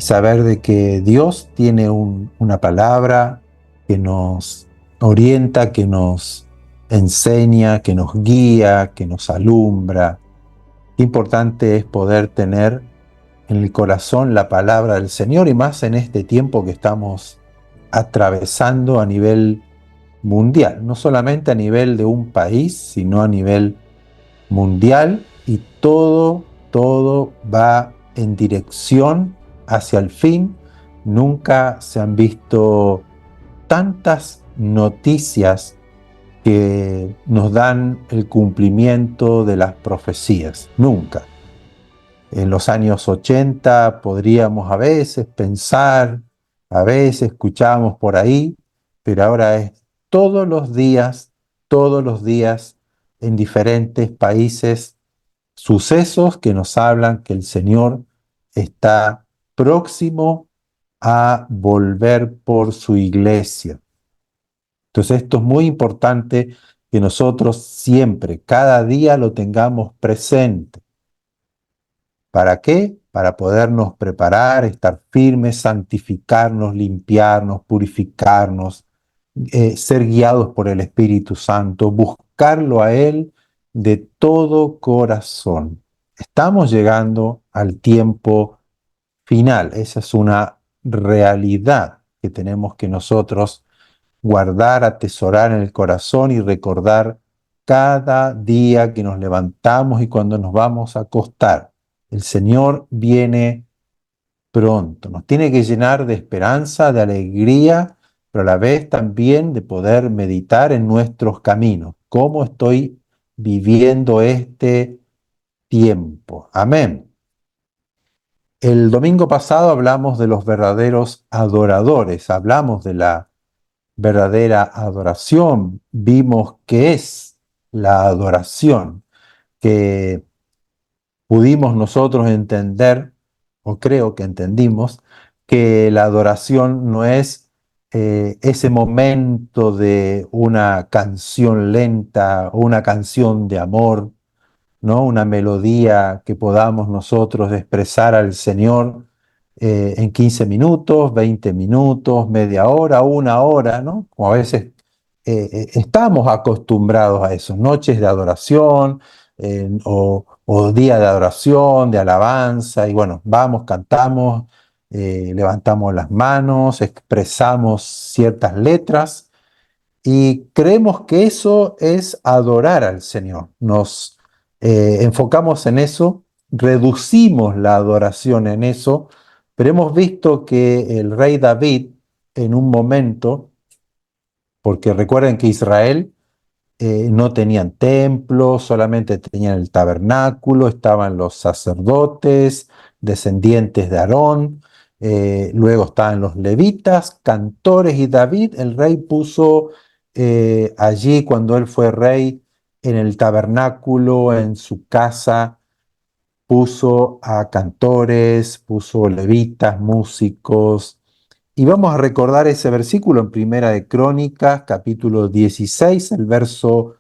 y saber de que Dios tiene una palabra que nos orienta, que nos enseña, que nos guía, que nos alumbra. Qué importante es poder tener en el corazón la palabra del Señor y más en este tiempo que estamos atravesando a nivel mundial, no solamente a nivel de un país, sino a nivel mundial, y todo va en dirección hacia el fin. Nunca se han visto tantas noticias que nos dan el cumplimiento de las profecías, nunca. En los años 80 podríamos a veces pensar, a veces escuchábamos por ahí, pero ahora es todos los días en diferentes países, sucesos que nos hablan que el Señor está próximo a volver por su iglesia. Entonces esto es muy importante que nosotros siempre, cada día lo tengamos presente. ¿Para qué? Para podernos preparar, estar firmes, santificarnos, limpiarnos, purificarnos, ser guiados por el Espíritu Santo, buscarlo a Él de todo corazón. Estamos llegando al tiempo final. Esa es una realidad que tenemos que nosotros guardar, atesorar en el corazón y recordar cada día que nos levantamos y cuando nos vamos a acostar. El Señor viene pronto, nos tiene que llenar de esperanza, de alegría, pero a la vez también de poder meditar en nuestros caminos. ¿Cómo estoy viviendo este tiempo? Amén. El domingo pasado hablamos de los verdaderos adoradores, hablamos de la verdadera adoración, vimos qué es la adoración, que pudimos nosotros entender, o creo que entendimos, que la adoración no es ese momento de una canción lenta o una canción de amor, ¿no? Una melodía que podamos nosotros expresar al Señor en 15 minutos, 20 minutos, media hora, una hora, ¿no? Como a veces estamos acostumbrados a eso, noches de adoración o día de adoración, de alabanza, y bueno, vamos, cantamos, levantamos las manos, expresamos ciertas letras y creemos que eso es adorar al Señor. Nos enfocamos en eso, reducimos la adoración en eso, pero hemos visto que el rey David en un momento, porque recuerden que Israel no tenían templo, solamente tenían el tabernáculo, estaban los sacerdotes, descendientes de Aarón, luego estaban los levitas, cantores, y David, el rey, puso allí, cuando él fue rey, en el tabernáculo, en su casa, puso a cantores, puso levitas, músicos, y vamos a recordar ese versículo en Primera de Crónicas, capítulo 16, el verso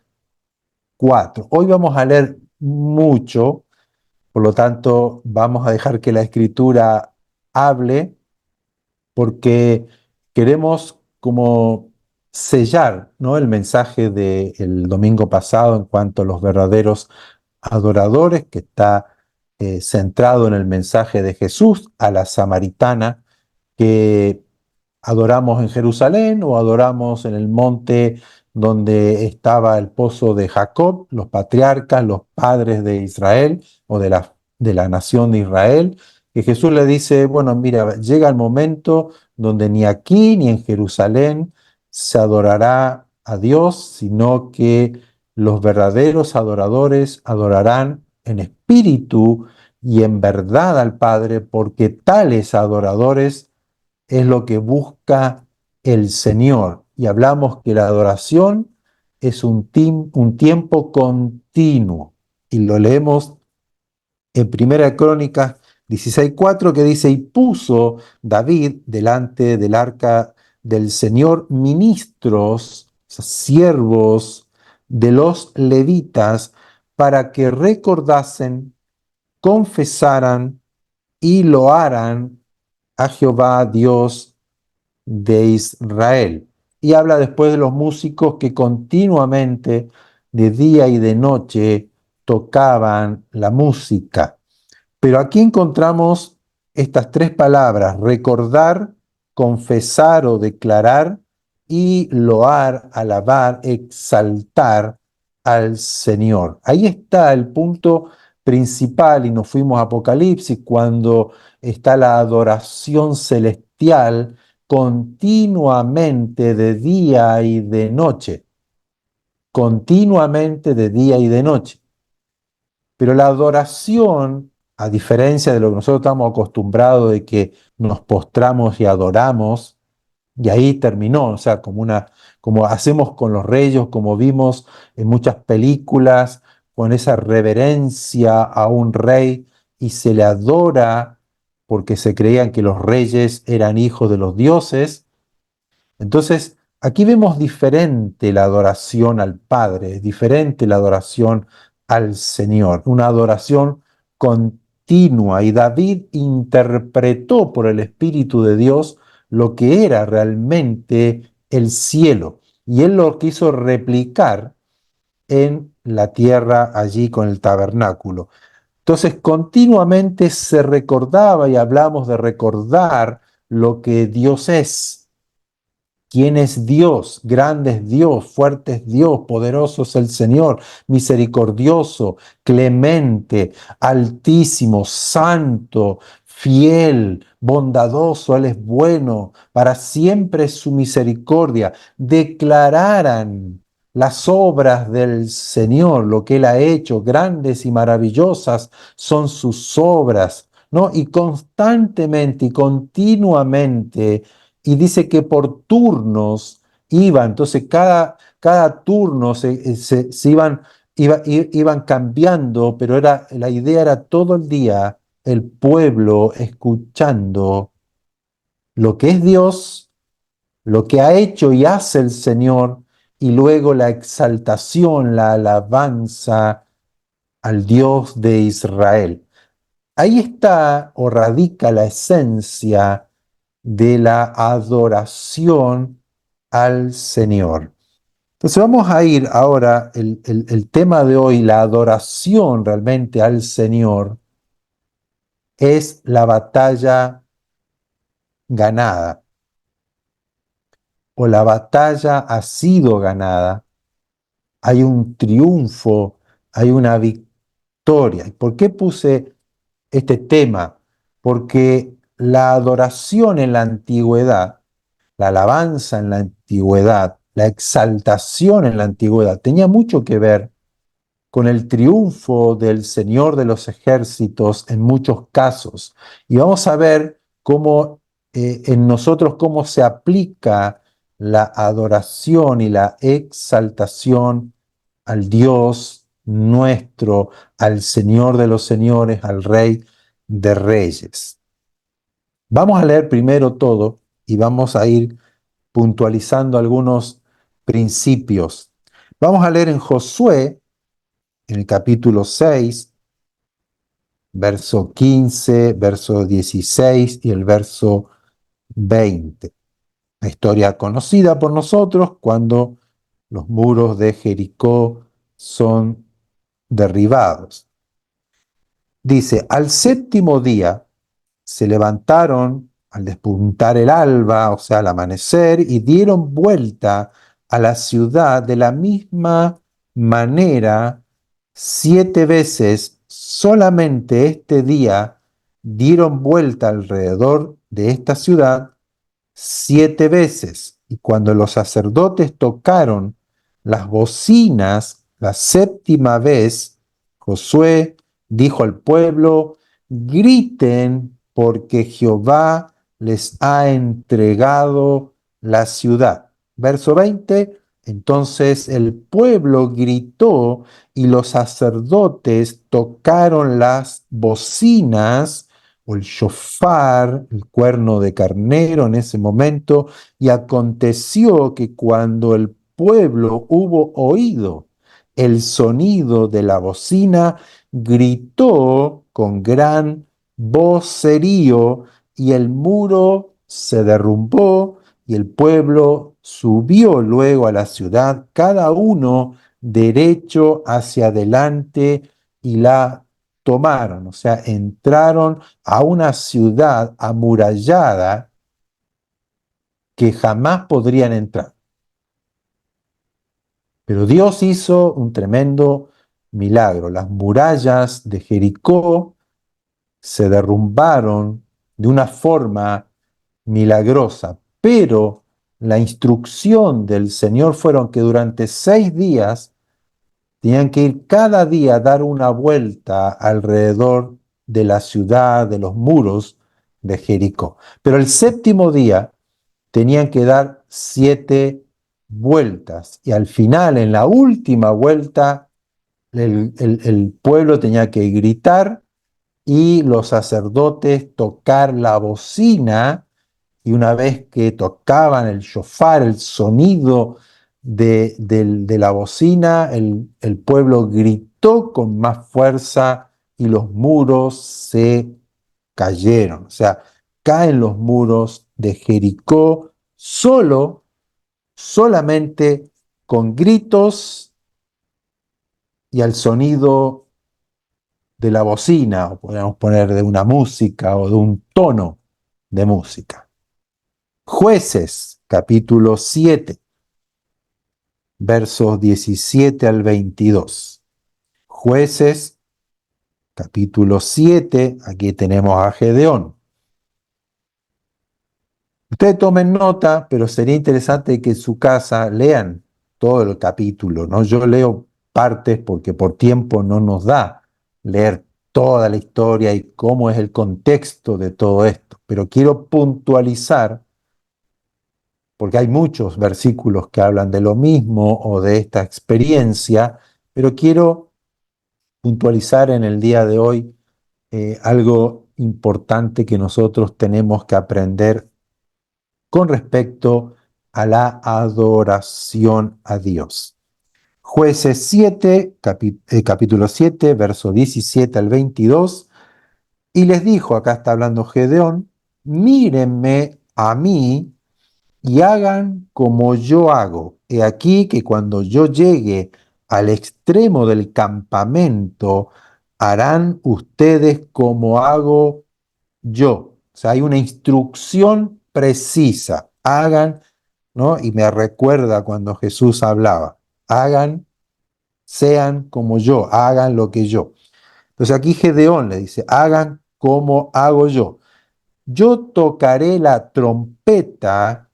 4. Hoy vamos a leer mucho, por lo tanto vamos a dejar que la escritura hable, porque queremos como sellar, ¿no?, el mensaje del domingo pasado en cuanto a los verdaderos adoradores, que está centrado en el mensaje de Jesús a la samaritana, que adoramos en Jerusalén o adoramos en el monte donde estaba el pozo de Jacob, los patriarcas, los padres de Israel o de la nación de Israel, que Jesús le dice, bueno, mira, llega el momento donde ni aquí ni en Jerusalén se adorará a Dios, sino que los verdaderos adoradores adorarán en espíritu y en verdad al Padre, porque tales adoradores es lo que busca el Señor. Y hablamos que la adoración es un tiempo continuo. Y lo leemos en Primera Crónicas 16:4, que dice, y puso David delante del arca del Señor ministros, o sea, siervos de los levitas, para que recordasen, confesaran y loaran a Jehová Dios de Israel. Y habla después de los músicos que continuamente, de día y de noche, tocaban la música. Pero aquí encontramos estas tres palabras: recordar, confesar o declarar, y loar, alabar, exaltar al Señor. Ahí está el punto principal, y nos fuimos a Apocalipsis cuando está la adoración celestial continuamente de día y de noche, continuamente de día y de noche. Pero la adoración, a diferencia de lo que nosotros estamos acostumbrados de que nos postramos y adoramos, y ahí terminó, o sea, como hacemos con los reyes, como vimos en muchas películas, con esa reverencia a un rey y se le adora porque se creían que los reyes eran hijos de los dioses. Entonces, aquí vemos diferente la adoración al Padre, diferente la adoración al Señor, una adoración continua. Y David interpretó por el Espíritu de Dios lo que era realmente el cielo. Y él lo quiso replicar en la tierra allí con el tabernáculo. Entonces, continuamente se recordaba y hablamos de recordar lo que Dios es. ¿Quién es Dios? Grande es Dios, fuerte es Dios, poderoso es el Señor, misericordioso, clemente, altísimo, santo, fiel, bondadoso, Él es bueno, para siempre es su misericordia. Declararan las obras del Señor, lo que Él ha hecho, grandes y maravillosas son sus obras, ¿no? Y constantemente y continuamente, y dice que por turnos iban, entonces cada turno se iban cambiando, pero la idea era todo el día el pueblo escuchando lo que es Dios, lo que ha hecho y hace el Señor, y luego la exaltación, la alabanza al Dios de Israel. Ahí está o radica la esencia de la adoración al Señor. Entonces vamos a ir ahora, el tema de hoy, la adoración realmente al Señor, es la batalla ganada, o la batalla ha sido ganada, hay un triunfo, hay una victoria. ¿Y por qué puse este tema? Porque la adoración en la antigüedad, la alabanza en la antigüedad, la exaltación en la antigüedad, tenía mucho que ver con el triunfo del Señor de los ejércitos en muchos casos. Y vamos a ver cómo en nosotros cómo se aplica la adoración y la exaltación al Dios nuestro, al Señor de los señores, al Rey de reyes. Vamos a leer primero todo y vamos a ir puntualizando algunos principios. Vamos a leer en Josué, en el capítulo 6, verso 15, verso 16 y el verso 20. La historia conocida por nosotros cuando los muros de Jericó son derribados. Dice: al séptimo día se levantaron al despuntar el alba, o sea, al amanecer, y dieron vuelta a la ciudad de la misma manera 7 veces. Solamente este día dieron vuelta alrededor de esta ciudad 7 veces. Y cuando los sacerdotes tocaron las bocinas la séptima vez, Josué dijo al pueblo: griten, porque Jehová les ha entregado la ciudad. Verso 20. Entonces el pueblo gritó y los sacerdotes tocaron las bocinas o el shofar, el cuerno de carnero en ese momento, y aconteció que cuando el pueblo hubo oído el sonido de la bocina, gritó con gran vocerío y el muro se derrumbó y el pueblo subió luego a la ciudad, cada uno derecho hacia adelante y la tomaron. O sea, entraron a una ciudad amurallada que jamás podrían entrar. Pero Dios hizo un tremendo milagro. Las murallas de Jericó se derrumbaron de una forma milagrosa, pero la instrucción del Señor fueron que durante 6 días tenían que ir cada día a dar una vuelta alrededor de la ciudad, de los muros de Jericó. Pero el séptimo día tenían que dar 7 vueltas y al final, en la última vuelta, el pueblo tenía que gritar y los sacerdotes tocar la bocina, y una vez que tocaban el shofar, el sonido de la bocina, el pueblo gritó con más fuerza y los muros se cayeron. O sea, caen los muros de Jericó solamente con gritos y al sonido de la bocina, o podríamos poner de una música o de un tono de música. Jueces, capítulo 7, versos 17 al 22. Jueces, capítulo 7, aquí tenemos a Gedeón. Ustedes tomen nota, pero sería interesante que en su casa lean todo el capítulo, ¿no? Yo leo partes porque por tiempo no nos da leer toda la historia y cómo es el contexto de todo esto, pero quiero puntualizar, porque hay muchos versículos que hablan de lo mismo o de esta experiencia, pero quiero puntualizar en el día de hoy algo importante que nosotros tenemos que aprender con respecto a la adoración a Dios. Jueces 7, capítulo 7, verso 17 al 22, y les dijo, acá está hablando Gedeón, mírenme a mí y hagan como yo hago. He aquí que cuando yo llegue al extremo del campamento, harán ustedes como hago yo. O sea, hay una instrucción precisa. Hagan, ¿no? Y me recuerda cuando Jesús hablaba. Hagan, sean como yo, hagan lo que yo. Entonces aquí Gedeón le dice, hagan como hago yo. Yo tocaré la trompeta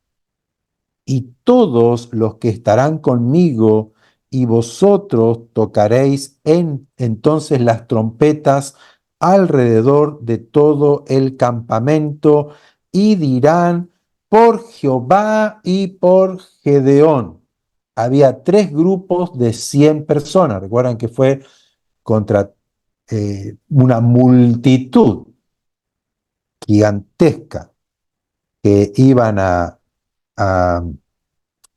y todos los que estarán conmigo y vosotros tocaréis entonces las trompetas alrededor de todo el campamento y dirán por Jehová y por Gedeón. Había 3 grupos de 100 personas. Recuerdan que fue contra una multitud gigantesca que iban a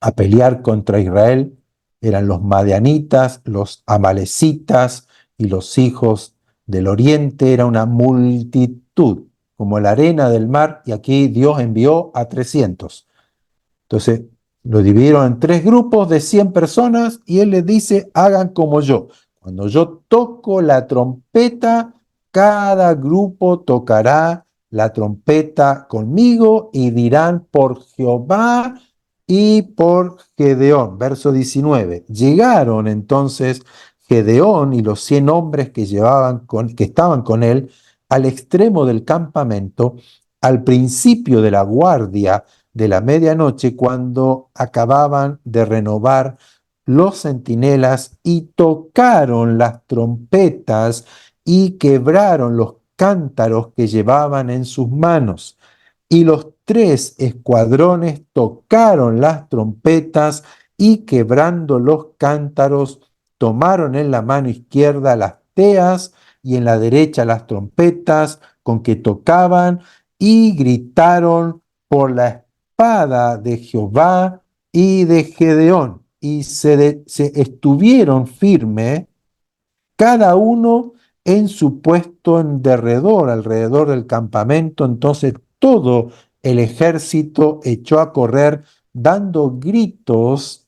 a pelear contra Israel. Eran los madianitas, los amalecitas y los hijos del oriente. Era una multitud, como la arena del mar, y aquí Dios envió a 300. Entonces, lo dividieron en 3 grupos de 100 personas y él les dice, hagan como yo. Cuando yo toco la trompeta, cada grupo tocará la trompeta conmigo y dirán por Jehová y por Gedeón. Verso 19. Llegaron entonces Gedeón y los 100 hombres que estaban con él al extremo del campamento, al principio de la guardia de la medianoche, cuando acababan de renovar los centinelas, y tocaron las trompetas y quebraron los cántaros que llevaban en sus manos. Y los 3 escuadrones tocaron las trompetas y quebrando los cántaros, tomaron en la mano izquierda las teas y en la derecha las trompetas con que tocaban y gritaron por la espada de Jehová y de Gedeón. Y se estuvieron firmes, cada uno en su puesto en derredor, alrededor del campamento. Entonces todo el ejército echó a correr dando gritos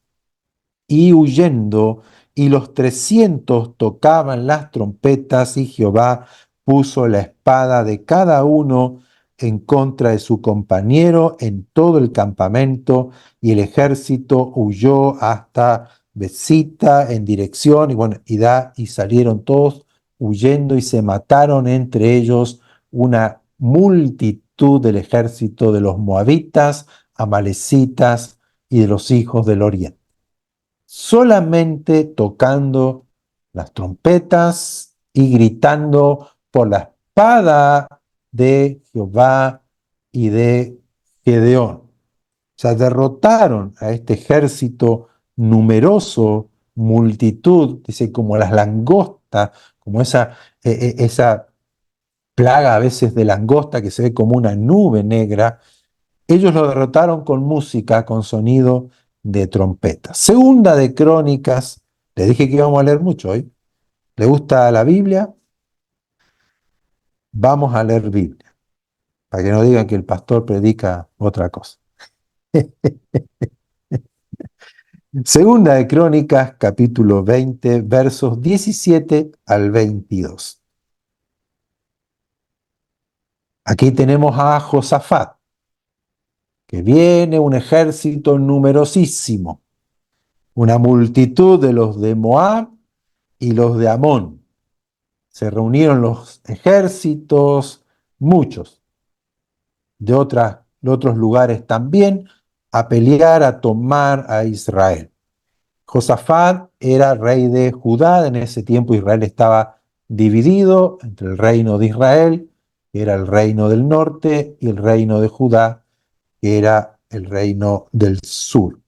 y huyendo, y los 300 tocaban las trompetas, y Jehová puso la espada de cada uno en contra de su compañero en todo el campamento, y el ejército huyó hasta Besita en dirección, y bueno, y salieron todos huyendo, y se mataron entre ellos una multitud del ejército de los moabitas, amalecitas y de los hijos del oriente. Solamente tocando las trompetas y gritando por la espada de Jehová y de Gedeón. O sea, derrotaron a este ejército numeroso, multitud, dice, como las langostas, como esa plaga a veces de langosta que se ve como una nube negra. Ellos lo derrotaron con música, con sonido de trompeta. Segunda de Crónicas, le dije que íbamos a leer mucho hoy. ¿Le gusta la Biblia? Vamos a leer Biblia, para que no digan que el pastor predica otra cosa. Segunda de Crónicas, capítulo 20, versos 17 al 22. Aquí tenemos a Josafat, que viene un ejército numerosísimo, una multitud de los de Moab y los de Amón. Se reunieron los ejércitos, muchos, de otros lugares también, a pelear, a tomar a Israel. Josafat era rey de Judá. En ese tiempo Israel estaba dividido entre el reino de Israel, que era el reino del norte, y el reino de Judá, que era el reino del sur.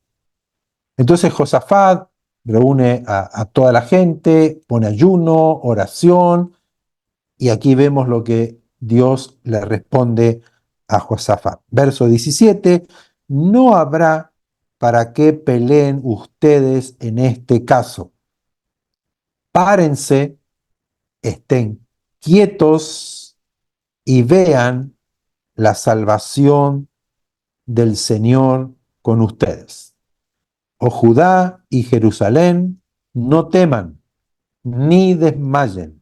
Entonces Josafat reúne a toda la gente, pone ayuno, oración, y aquí vemos lo que Dios le responde a Josafat. Verso 17, no habrá para qué peleen ustedes en este caso. Párense, estén quietos y vean la salvación del Señor con ustedes. Oh Judá y Jerusalén, no teman ni desmayen.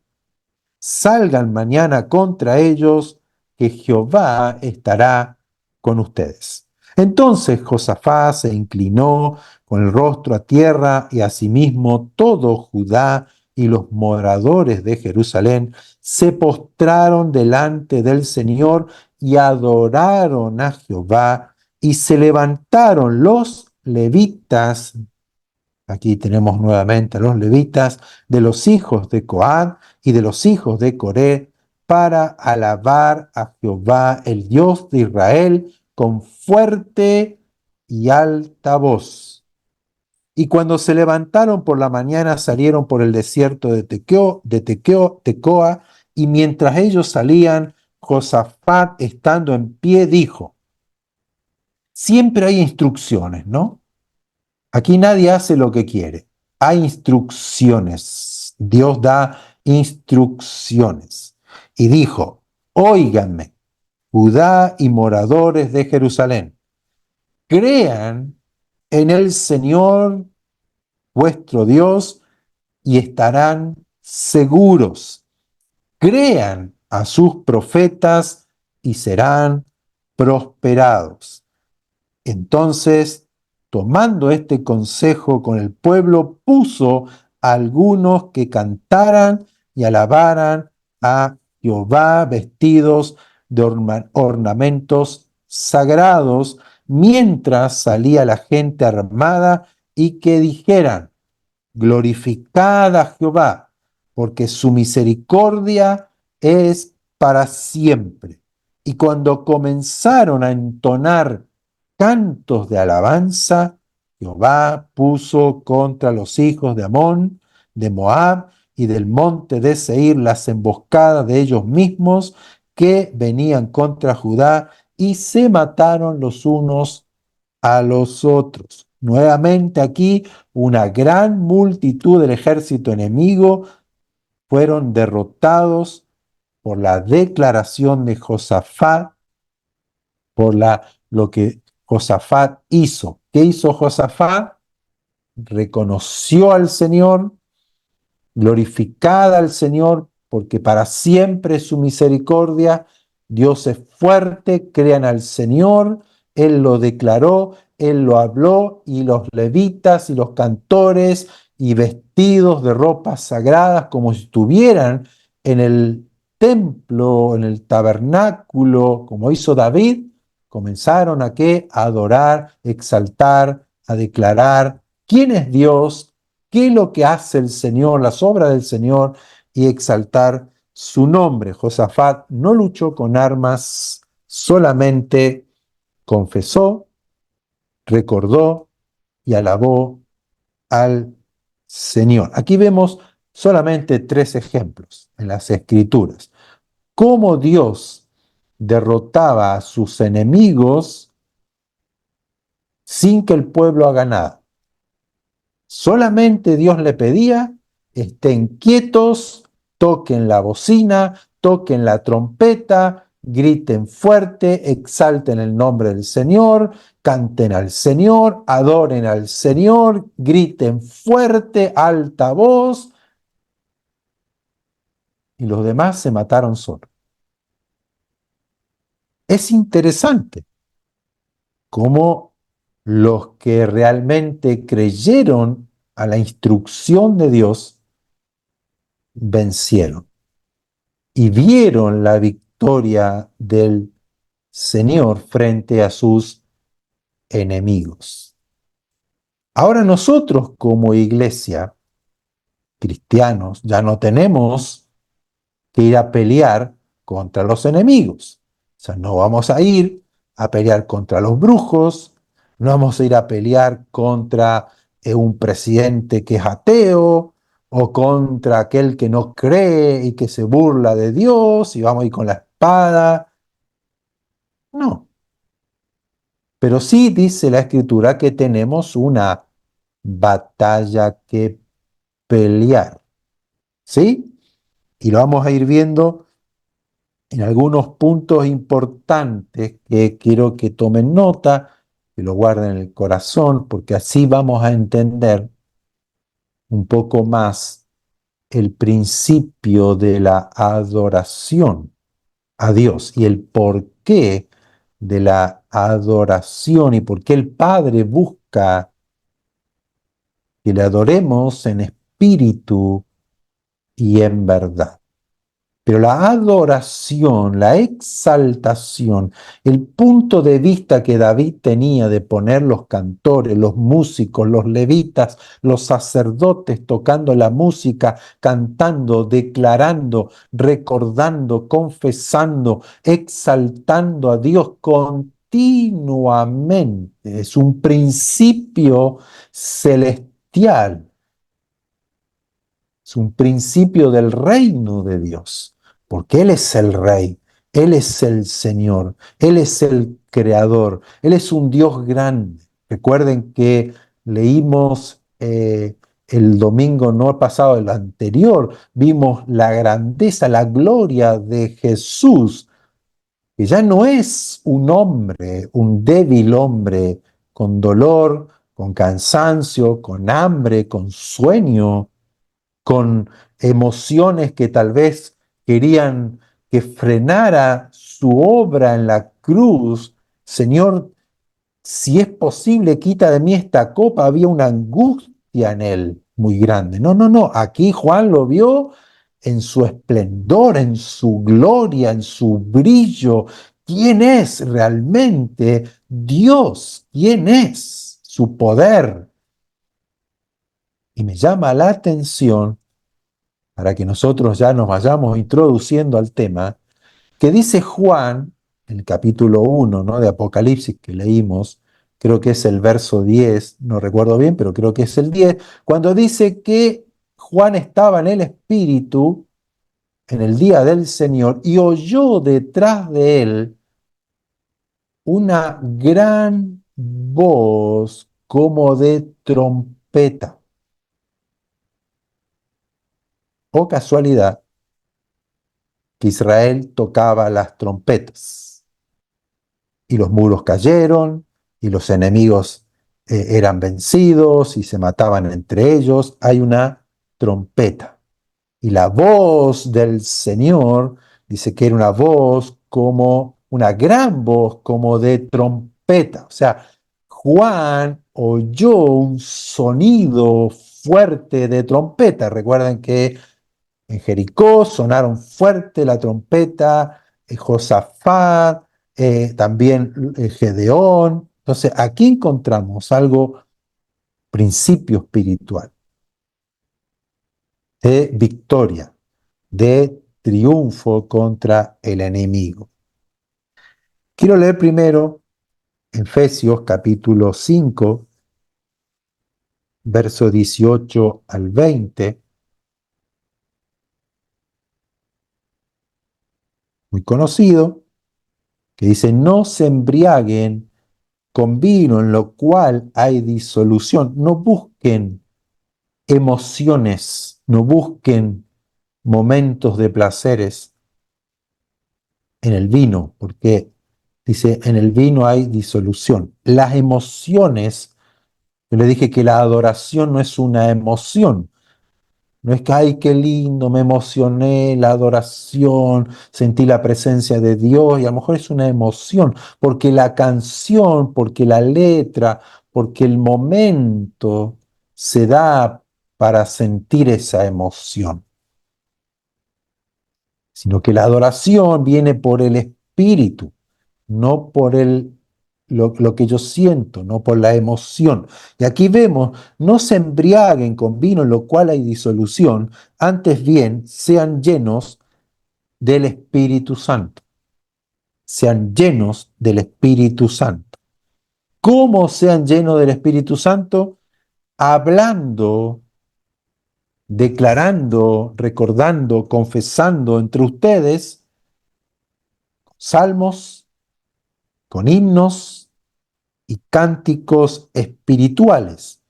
Salgan mañana contra ellos, que Jehová estará con ustedes. Entonces Josafat se inclinó con el rostro a tierra, y asimismo todo Judá y los moradores de Jerusalén se postraron delante del Señor y adoraron a Jehová, y se levantaron los levitas. Aquí tenemos nuevamente a los levitas de los hijos de Coat y de los hijos de Coré para alabar a Jehová, el Dios de Israel, con fuerte y alta voz. Y cuando se levantaron por la mañana, salieron por el desierto de Tecoa, y mientras ellos salían, Josafat, estando en pie, dijo: siempre hay instrucciones, ¿no? Aquí nadie hace lo que quiere. Hay instrucciones. Dios da instrucciones. Y dijo: óiganme, Judá y moradores de Jerusalén, crean en el Señor vuestro Dios y estarán seguros. Crean a sus profetas y serán prosperados. Entonces, tomando este consejo con el pueblo, puso a algunos que cantaran y alabaran a Jehová vestidos de ornamentos sagrados, mientras salía la gente armada, y que dijeran: glorificad a Jehová, porque su misericordia es para siempre. Y cuando comenzaron a entonar cantos de alabanza, Jehová puso contra los hijos de Amón, de Moab y del monte de Seir las emboscadas de ellos mismos, que venían contra Judá, y se mataron los unos a los otros. Nuevamente aquí una gran multitud del ejército enemigo fueron derrotados por la declaración de Josafat, por lo que Josafat hizo. ¿Qué hizo Josafat? Reconoció al Señor, glorificada al Señor, porque para siempre es su misericordia. Dios es fuerte, crean al Señor, Él lo declaró, Él lo habló, y los levitas y los cantores, y vestidos de ropas sagradas, como si estuvieran en el templo, en el tabernáculo, como hizo David, comenzaron a qué? A adorar, exaltar, a declarar quién es Dios, qué es lo que hace el Señor, las obras del Señor, y exaltar su nombre. Josafat no luchó con armas, solamente confesó, recordó y alabó al Señor. Aquí vemos solamente tres ejemplos en las Escrituras. Cómo Dios derrotaba a sus enemigos sin que el pueblo haga nada. Solamente Dios le pedía: estén quietos, toquen la bocina, toquen la trompeta, griten fuerte, exalten el nombre del Señor, canten al Señor, adoren al Señor, griten fuerte, alta voz, y los demás se mataron solos. Es interesante cómo los que realmente creyeron a la instrucción de Dios vencieron y vieron la victoria del Señor frente a sus enemigos. Ahora nosotros como iglesia, cristianos, ya no tenemos que ir a pelear contra los enemigos. O sea, no vamos a ir a pelear contra los brujos, no vamos a ir a pelear contra un presidente que es ateo, o contra aquel que no cree y que se burla de Dios, y vamos a ir con la espada. No, pero sí dice la Escritura que tenemos una batalla que pelear, ¿sí? Y lo vamos a ir viendo en algunos puntos importantes que quiero que tomen nota, que lo guarden en el corazón, porque así vamos a entender un poco más el principio de la adoración a Dios y el porqué de la adoración y por qué el Padre busca que le adoremos en espíritu y en verdad. Pero la adoración, la exaltación, el punto de vista que David tenía de poner los cantores, los músicos, los levitas, los sacerdotes tocando la música, cantando, declarando, recordando, confesando, exaltando a Dios continuamente, es un principio celestial. Es un principio del reino de Dios, porque Él es el Rey, Él es el Señor, Él es el Creador, Él es un Dios grande. Recuerden que leímos el domingo no pasado, el anterior, vimos la grandeza, la gloria de Jesús, que ya no es un hombre, un débil hombre con dolor, con cansancio, con hambre, con sueño, con emociones que tal vez querían que frenara su obra en la cruz. Señor, si es posible, quita de mí esta copa. Había una angustia en él muy grande. No, no, no. Aquí Juan lo vio en su esplendor, en su gloria, en su brillo. ¿Quién es realmente Dios? ¿Quién es su poder? Y me llama la atención, para que nosotros ya nos vayamos introduciendo al tema, que dice Juan, en el capítulo 1, ¿no?, de Apocalipsis que leímos, creo que es el verso 10, no recuerdo bien, pero creo que es el 10, cuando dice que Juan estaba en el Espíritu en el día del Señor y oyó detrás de él una gran voz como de trompeta. O casualidad que Israel tocaba las trompetas. y los muros cayeron, y los enemigos eran vencidos y se mataban entre ellos. Hay una trompeta. Y la voz del Señor dice que era una voz como una gran voz, como de trompeta. O sea, Juan oyó un sonido fuerte de trompeta. Recuerden que en Jericó sonaron fuerte la trompeta, Josafat, también Gedeón. Entonces, aquí encontramos algo, principio espiritual, de victoria, de triunfo contra el enemigo. Quiero leer primero Efesios capítulo 5, verso 18 al 20, muy conocido, que dice: no se embriaguen con vino en lo cual hay disolución. No busquen emociones, no busquen momentos de placeres en el vino, porque dice, en el vino hay disolución. Las emociones, yo le dije que la adoración no es una emoción. No es que, ay, qué lindo, me emocioné, la adoración, sentí la presencia de Dios, y a lo mejor es una emoción, porque la canción, porque la letra, porque el momento se da para sentir esa emoción, sino que la adoración viene por el Espíritu, no por lo que yo siento, no por la emoción. Y aquí vemos, no se embriaguen con vino en lo cual hay disolución, antes bien sean llenos del Espíritu Santo. Sean llenos del Espíritu Santo. ¿Cómo sean llenos del Espíritu Santo? Hablando, declarando, recordando, confesando entre ustedes salmos, con himnos y cánticos espirituales,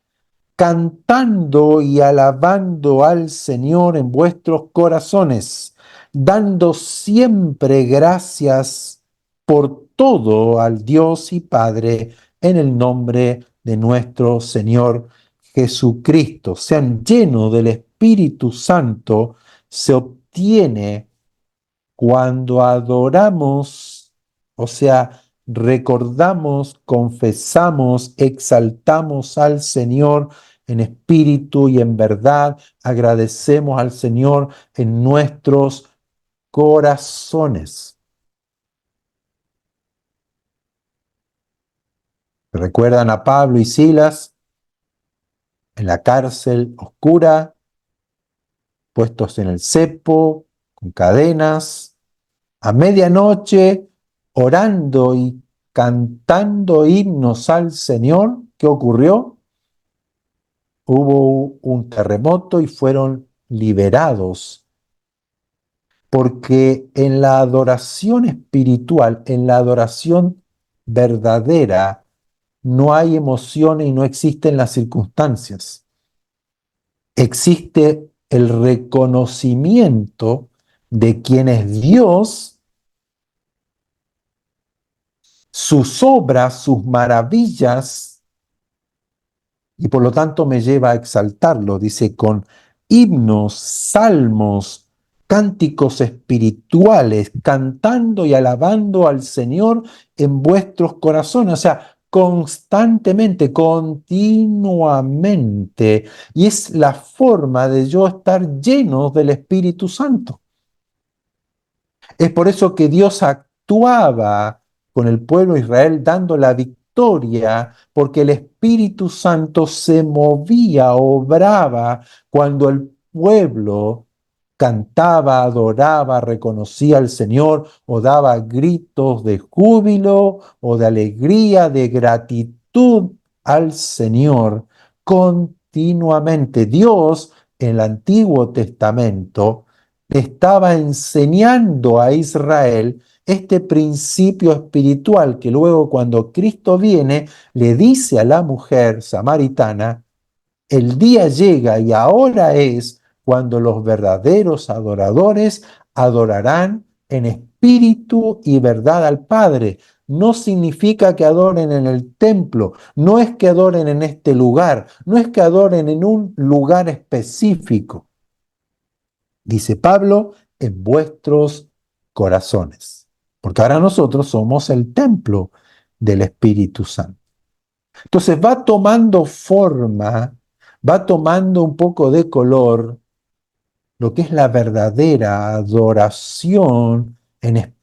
cantando y alabando al Señor en vuestros corazones, dando siempre gracias por todo al Dios y Padre en el nombre de nuestro Señor Jesucristo. Sean llenos del Espíritu Santo, se obtiene cuando adoramos, o sea, recordamos, confesamos, exaltamos al Señor en espíritu y en verdad, agradecemos al Señor en nuestros corazones. ¿Recuerdan a Pablo y Silas en la cárcel oscura, puestos en el cepo, con cadenas, a medianoche, orando y cantando himnos al Señor? ¿Qué ocurrió? Hubo un terremoto y fueron liberados, porque en la adoración espiritual, en la adoración verdadera, no hay emociones y no existen las circunstancias. Existe el reconocimiento de quién es Dios, sus obras, sus maravillas, y por lo tanto me lleva a exaltarlo. Dice, con himnos, salmos, cánticos espirituales, cantando y alabando al Señor en vuestros corazones. O sea, constantemente, continuamente. Y es la forma de yo estar lleno del Espíritu Santo. Es por eso que Dios actuaba con el pueblo de Israel dando la victoria, porque el Espíritu Santo se movía, obraba cuando el pueblo cantaba, adoraba, reconocía al Señor o daba gritos de júbilo o de alegría, de gratitud al Señor continuamente. Dios en el Antiguo Testamento estaba enseñando a Israel este principio espiritual que luego cuando Cristo viene le dice a la mujer samaritana, el día llega y ahora es cuando los verdaderos adoradores adorarán en espíritu y verdad al Padre. no significa que adoren en el templo, no es que adoren en este lugar, no es que adoren en un lugar específico. Dice Pablo, en vuestros corazones. Porque ahora nosotros somos el templo del Espíritu Santo. Entonces va tomando forma, va tomando un poco de color lo que es la verdadera adoración en espíritu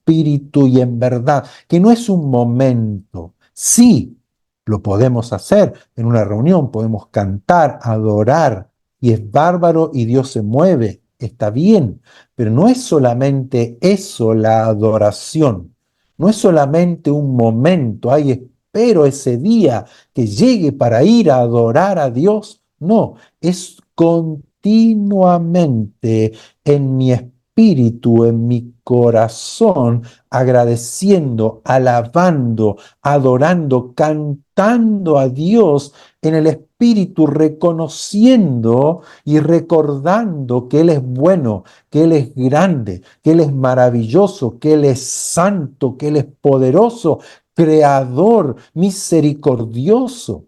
y en verdad, que no es un momento. Sí, lo podemos hacer en una reunión, podemos cantar, adorar, y es bárbaro y Dios se mueve, está bien, pero no es solamente eso la adoración, no es solamente un momento, ay, espero ese día que llegue para ir a adorar a Dios, no, es continuamente en mi espíritu, en mi corazón, agradeciendo, alabando, adorando, cantando a Dios en el espíritu, reconociendo y recordando que Él es bueno, que Él es grande, que Él es maravilloso, que Él es santo, que Él es poderoso, creador, misericordioso,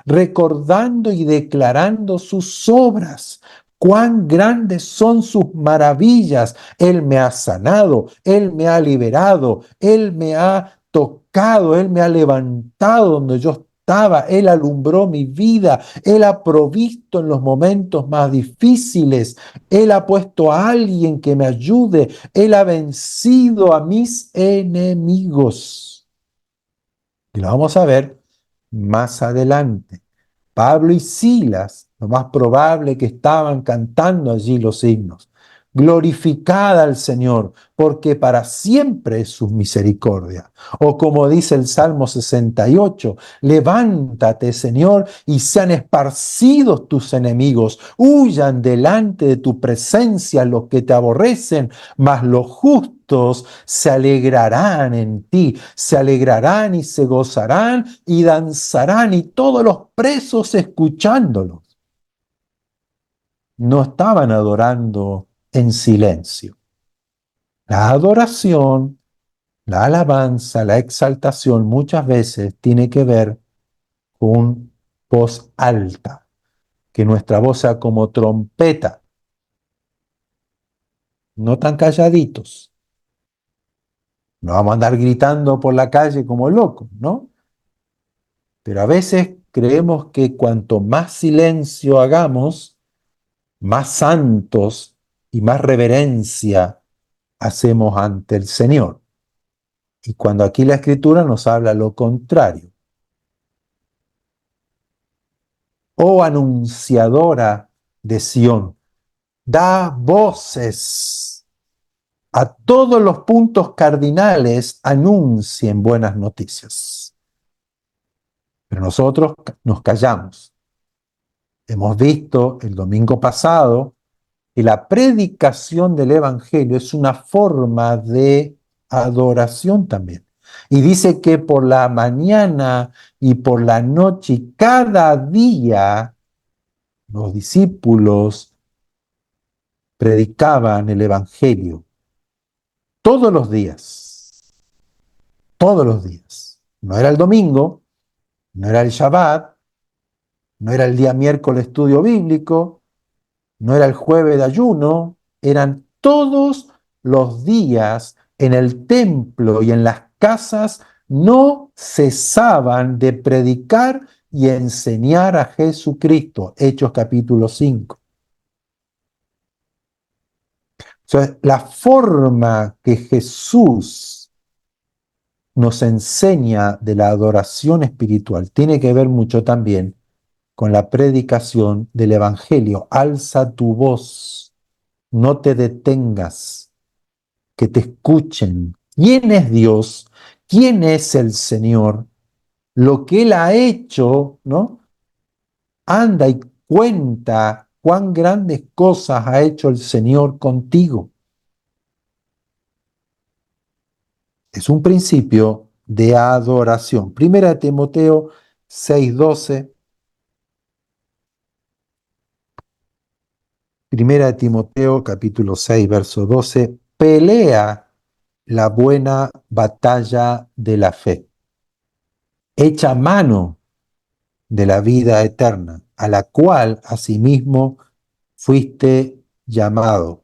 recordando y declarando sus obras. Cuán grandes son sus maravillas. Él me ha sanado, Él me ha liberado, Él me ha tocado, Él me ha levantado donde yo estaba, Él alumbró mi vida, Él ha provisto en los momentos más difíciles, Él ha puesto a alguien que me ayude, Él ha vencido a mis enemigos. Y lo vamos a ver más adelante. Pablo y Silas, lo más probable que estaban cantando allí los himnos. Glorificad al Señor, porque para siempre es su misericordia. O como dice el Salmo 68, levántate, Señor, y sean esparcidos tus enemigos. Huyan delante de tu presencia los que te aborrecen, mas los justos se alegrarán en ti, se alegrarán y se gozarán y danzarán, y todos los presos escuchándolos no estaban adorando en silencio. La adoración, la alabanza, la exaltación muchas veces tiene que ver con voz alta, que nuestra voz sea como trompeta, no tan calladitos. No vamos a andar gritando por la calle como locos, ¿no? Pero a veces creemos que cuanto más silencio hagamos, más santos y más reverencia hacemos ante el Señor. Y cuando aquí la Escritura nos habla lo contrario. Oh anunciadora de Sión, da voces a todos los puntos cardinales, anuncien buenas noticias. Pero nosotros nos callamos. Hemos visto el domingo pasado que la predicación del Evangelio es una forma de adoración también. Y dice que por la mañana y por la noche y cada día los discípulos predicaban el Evangelio. Todos los días, todos los días. No era el domingo, no era el Shabbat, no era el día miércoles estudio bíblico, no era el jueves de ayuno, eran todos los días en el templo y en las casas, no cesaban de predicar y enseñar a Jesucristo. Hechos capítulo 5. Entonces, la forma que Jesús nos enseña de la adoración espiritual tiene que ver mucho también con la predicación del Evangelio. Alza tu voz, no te detengas, que te escuchen. ¿Quién es Dios? ¿Quién es el Señor? Lo que Él ha hecho, ¿no? Anda y cuenta cuán grandes cosas ha hecho el Señor contigo. Es un principio de adoración. Primera de Timoteo 6:12. Primera de Timoteo capítulo 6, verso 12. Pelea la buena batalla de la fe. Echa mano de la vida eterna, a la cual asimismo fuiste llamado,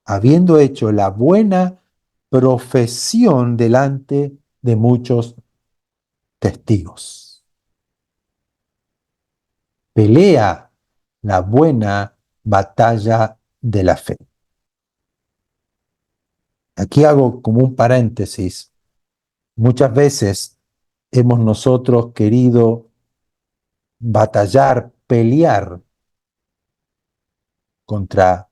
habiendo hecho la buena profesión delante de muchos testigos. Pelea la buena batalla de la fe. Aquí hago como un paréntesis. Muchas veces hemos nosotros querido batallar, pelear contra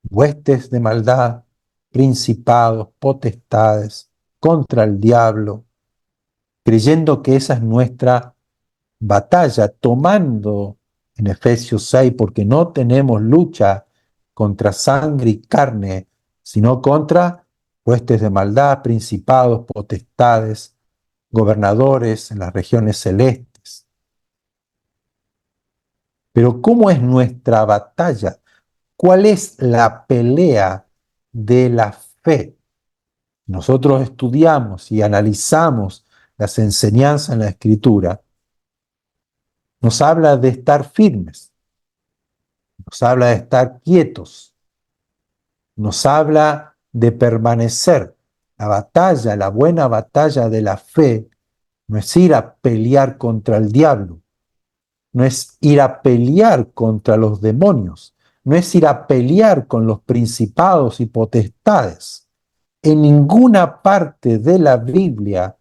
huestes de maldad, principados, potestades, contra el diablo, creyendo que esa es nuestra batalla, tomando en Efesios 6, porque no tenemos lucha contra sangre y carne, sino contra huestes de maldad, principados, potestades, gobernadores en las regiones celestes. Pero ¿cómo es nuestra batalla? ¿Cuál es la pelea de la fe? Nosotros estudiamos y analizamos las enseñanzas en la Escritura. Nos habla de estar firmes, nos habla de estar quietos, nos habla de permanecer. La batalla, la buena batalla de la fe, no es ir a pelear contra el diablo, no es ir a pelear contra los demonios, no es ir a pelear con los principados y potestades. En ninguna parte de la Biblia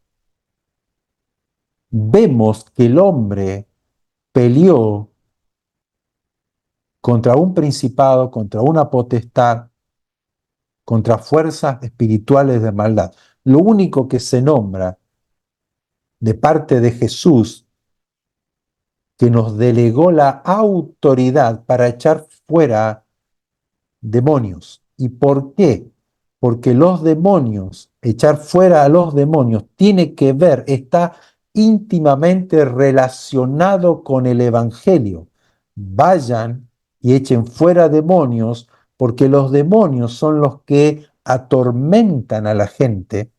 vemos que el hombre peleó contra un principado, contra una potestad, contra fuerzas espirituales de maldad. Lo único que se nombra de parte de Jesús, que nos delegó la autoridad para echar fuera demonios. ¿Y por qué? Porque los demonios, echar fuera a los demonios, tiene que ver, está íntimamente relacionado con el Evangelio. Vayan y echen fuera demonios, porque los demonios son los que atormentan a la gente,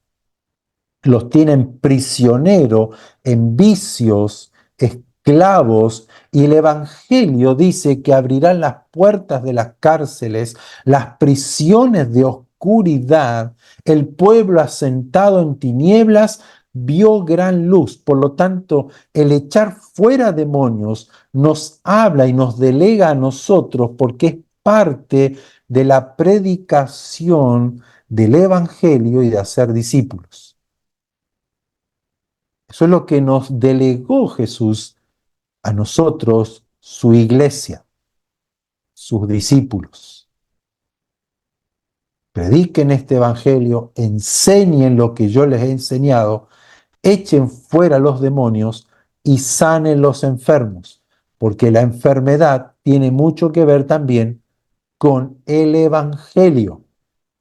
los tienen prisionero en vicios, esclavos, y el Evangelio dice que abrirán las puertas de las cárceles, las prisiones de oscuridad. El pueblo asentado en tinieblas vio gran luz. Por lo tanto, el echar fuera demonios nos habla y nos delega a nosotros, porque es parte de la predicación del Evangelio y de hacer discípulos. Eso es lo que nos delegó Jesús a nosotros, su iglesia, sus discípulos. Prediquen este evangelio, enseñen lo que yo les he enseñado, echen fuera los demonios y sanen los enfermos, porque la enfermedad tiene mucho que ver también con el evangelio.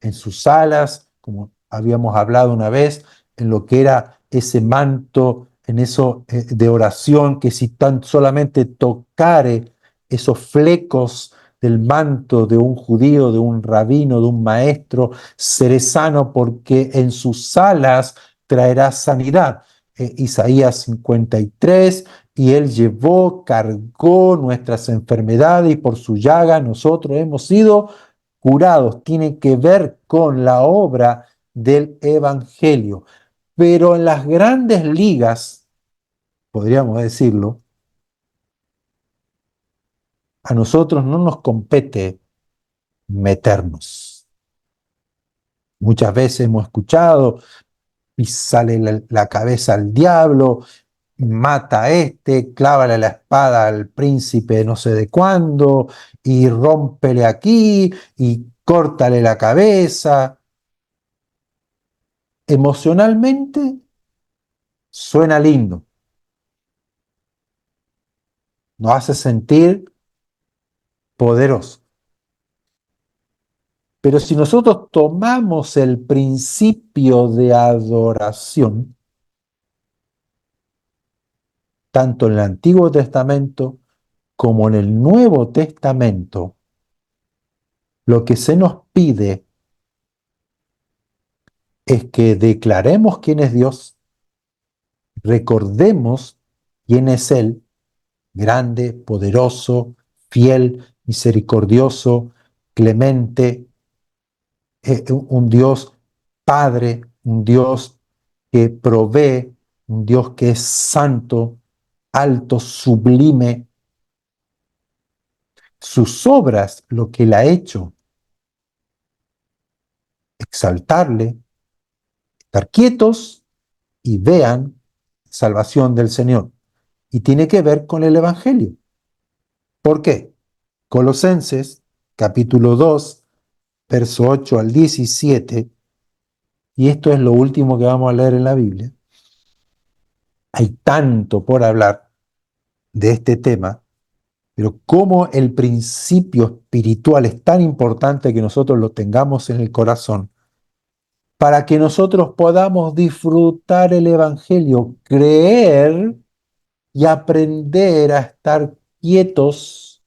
En sus alas, como habíamos hablado una vez, en lo que era ese manto, en eso de oración, que si tan solamente tocare esos flecos del manto de un judío, de un rabino, de un maestro, seré sano porque en sus alas traerá sanidad. Isaías 53, y él llevó, cargó nuestras enfermedades y por su llaga nosotros hemos sido curados. Tiene que ver con la obra del Evangelio. Pero en las grandes ligas, podríamos decirlo, a nosotros no nos compete meternos. Muchas veces hemos escuchado, pisale la cabeza al diablo, mata a este, clávale la espada al príncipe no sé de cuándo, y rómpele aquí, y córtale la cabeza. Emocionalmente suena lindo, nos hace sentir poderoso. Pero si nosotros tomamos el principio de adoración, tanto en el Antiguo Testamento como en el Nuevo Testamento, lo que se nos pide es que declaremos quién es Dios, recordemos quién es Él, grande, poderoso, fiel, misericordioso, clemente, un Dios Padre, un Dios que provee, un Dios que es santo, alto, sublime. Sus obras, lo que Él ha hecho, exaltarle, estar quietos y vean salvación del Señor. Y tiene que ver con el Evangelio. ¿Por qué? Colosenses, capítulo 2, verso 8 al 17, y esto es lo último que vamos a leer en la Biblia. Hay tanto por hablar de este tema, pero cómo el principio espiritual es tan importante que nosotros lo tengamos en el corazón, para que nosotros podamos disfrutar el Evangelio, creer y aprender a estar quietos,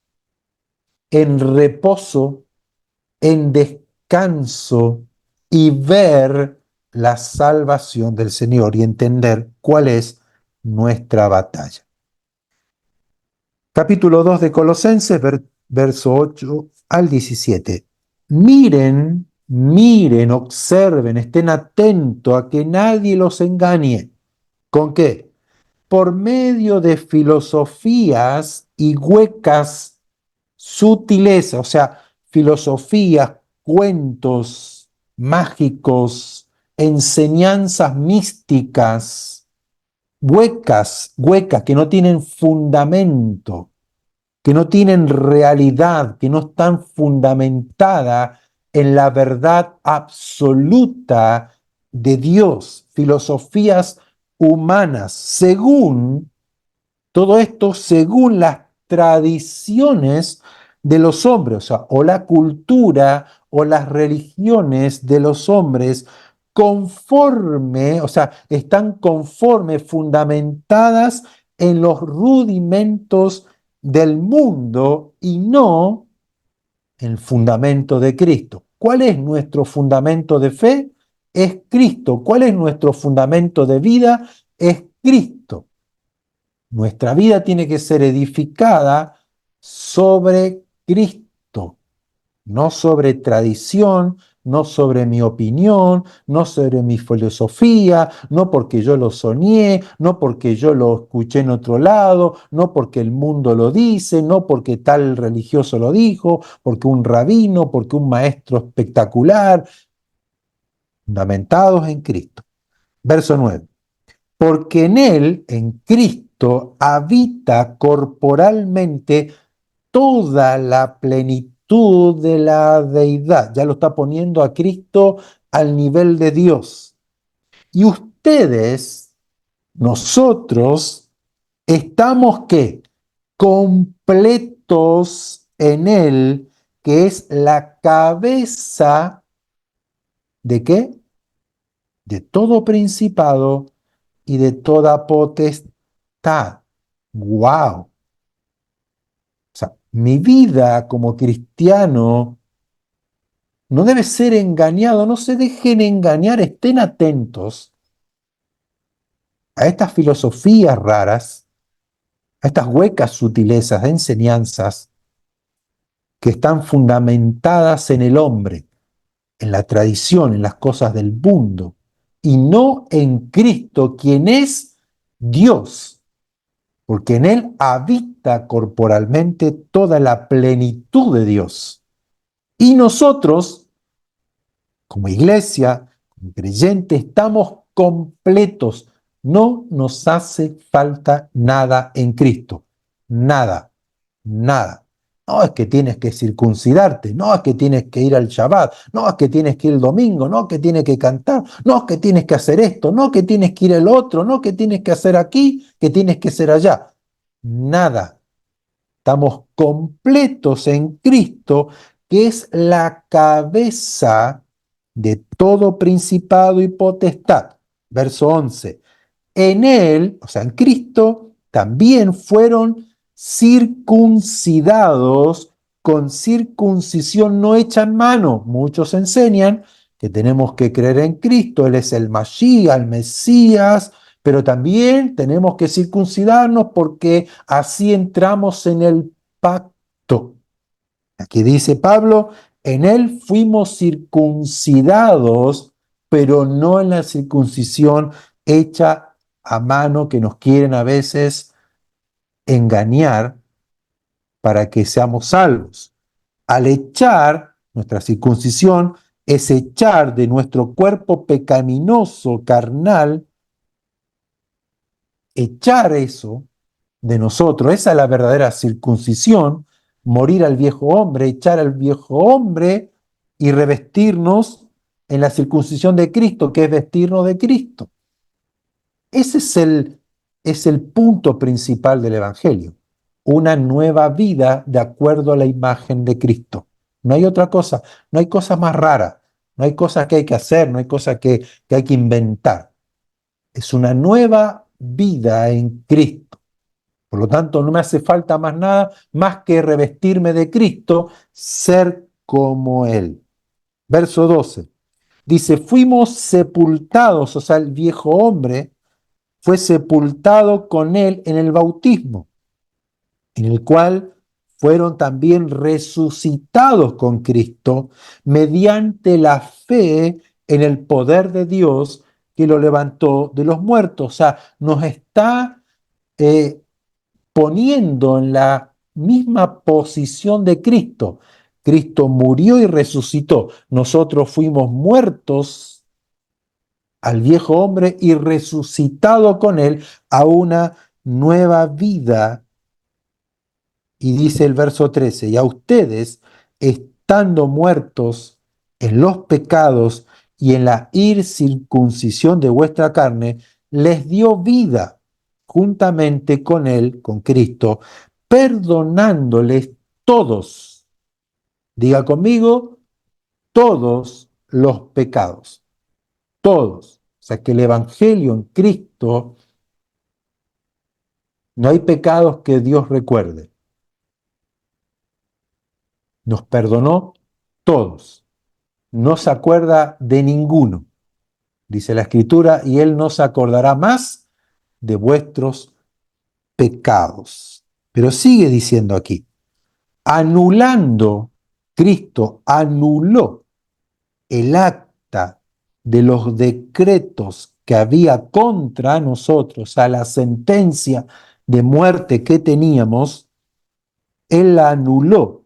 en reposo, en descanso y ver la salvación del Señor y entender cuál es nuestra batalla. Capítulo 2 de Colosenses, verso 8 al 17. Miren, miren, observen, estén atentos a que nadie los engañe. ¿Con qué? Por medio de filosofías y huecas sutilezas, o sea, filosofías, cuentos mágicos, enseñanzas místicas, huecas que no tienen fundamento, que no tienen realidad, que no están fundamentadas en la verdad absoluta de Dios, filosofías humanas, según todo esto, según las tradiciones de los hombres, o sea, o la cultura o las religiones de los hombres, conforme, o sea, están conforme, fundamentadas en los rudimentos del mundo y no en el fundamento de Cristo. ¿Cuál es nuestro fundamento de fe? Es Cristo. ¿Cuál es nuestro fundamento de vida? Es Cristo. Nuestra vida tiene que ser edificada sobre Cristo, no sobre tradición, no sobre mi opinión, no sobre mi filosofía, no porque yo lo soñé, no porque yo lo escuché en otro lado, no porque el mundo lo dice, no porque tal religioso lo dijo, porque un rabino, porque un maestro espectacular, fundamentados en Cristo. Verso 9. Porque en Él, en Cristo, habita corporalmente toda la plenitud de la deidad. Ya lo está poniendo a Cristo al nivel de Dios. Y ustedes, nosotros, estamos ¿qué? Completos en Él, que es la cabeza de ¿qué? De todo principado y de toda potestad. ¡Wow! O sea, mi vida como cristiano no debe ser engañado, no se dejen engañar, estén atentos a estas filosofías raras, a estas huecas sutilezas de enseñanzas que están fundamentadas en el hombre, en la tradición, en las cosas del mundo, y no en Cristo, quien es Dios, porque en Él habita corporalmente toda la plenitud de Dios. Y nosotros, como iglesia, como creyente, estamos completos. No nos hace falta nada en Cristo. Nada, nada. No es que tienes que circuncidarte, no es que tienes que ir al Shabbat, no es que tienes que ir el domingo, no es que tienes que cantar, no es que tienes que hacer esto, no es que tienes que ir el otro, no es que tienes que hacer aquí, que tienes que hacer allá. Nada. Estamos completos en Cristo, que es la cabeza de todo principado y potestad. Verso 11. En Él, o sea, en Cristo, también fueron circuncidados con circuncisión no hecha en mano. Muchos enseñan que tenemos que creer en Cristo, Él es el Mashiach, el Mesías, pero también tenemos que circuncidarnos porque así entramos en el pacto. Aquí dice Pablo, en Él fuimos circuncidados, pero no en la circuncisión hecha a mano que nos quieren a veces engañar para que seamos salvos. Al echar, nuestra circuncisión es echar de nuestro cuerpo pecaminoso, carnal, echar eso de nosotros. Esa es la verdadera circuncisión, morir al viejo hombre, echar al viejo hombre y revestirnos en la circuncisión de Cristo, que es vestirnos de Cristo. Ese es el punto principal del Evangelio. Una nueva vida de acuerdo a la imagen de Cristo. No hay otra cosa, no hay cosa más rara, no hay cosas que hay que hacer, no hay cosas que hay que inventar. Es una nueva vida en Cristo. Por lo tanto, no me hace falta más nada más que revestirme de Cristo, ser como Él. Verso 12. Dice, fuimos sepultados, o sea, el viejo hombre fue sepultado con Él en el bautismo, en el cual fueron también resucitados con Cristo mediante la fe en el poder de Dios que lo levantó de los muertos. O sea, nos está eh, poniendo en la misma posición de Cristo. Cristo murió y resucitó. Nosotros fuimos muertos al viejo hombre y resucitado con él a una nueva vida. Y dice el verso 13, y a ustedes, estando muertos en los pecados y en la incircuncisión de vuestra carne, les dio vida juntamente con él, con Cristo, perdonándoles todos, diga conmigo, todos los pecados, todos. O sea que el Evangelio en Cristo, no hay pecados que Dios recuerde. Nos perdonó todos. No se acuerda de ninguno, dice la Escritura, y Él no se acordará más de vuestros pecados. Pero sigue diciendo aquí, anulando, Cristo anuló el acta de los decretos que había contra nosotros, a la sentencia de muerte que teníamos, Él la anuló,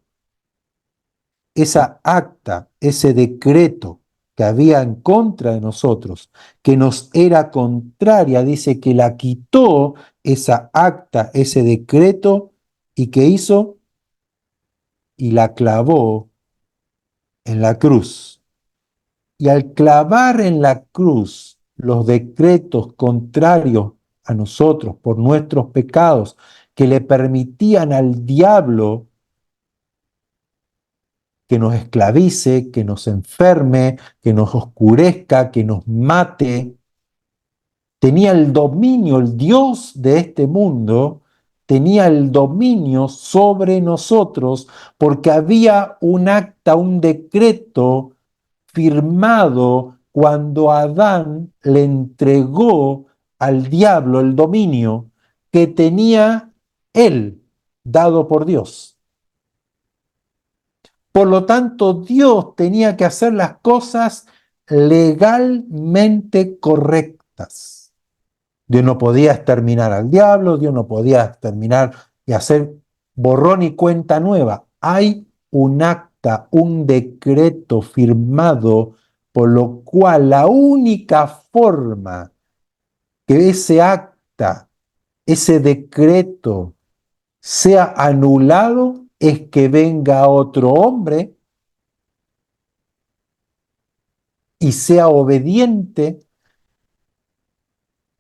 esa acta, ese decreto que había en contra de nosotros, que nos era contraria, dice que la quitó esa acta, ese decreto, y que hizo y la clavó en la cruz. Y al clavar en la cruz los decretos contrarios a nosotros por nuestros pecados, que le permitían al diablo que nos esclavice, que nos enferme, que nos oscurezca, que nos mate. Tenía el dominio, el Dios de este mundo, tenía el dominio sobre nosotros porque había un acta, un decreto firmado cuando Adán le entregó al diablo el dominio que tenía él, dado por Dios. Por lo tanto, Dios tenía que hacer las cosas legalmente correctas. Dios no podía exterminar al diablo, Dios no podía exterminar y hacer borrón y cuenta nueva. Hay un acta, un decreto firmado, por lo cual la única forma que ese acta, ese decreto sea anulado es que venga otro hombre y sea obediente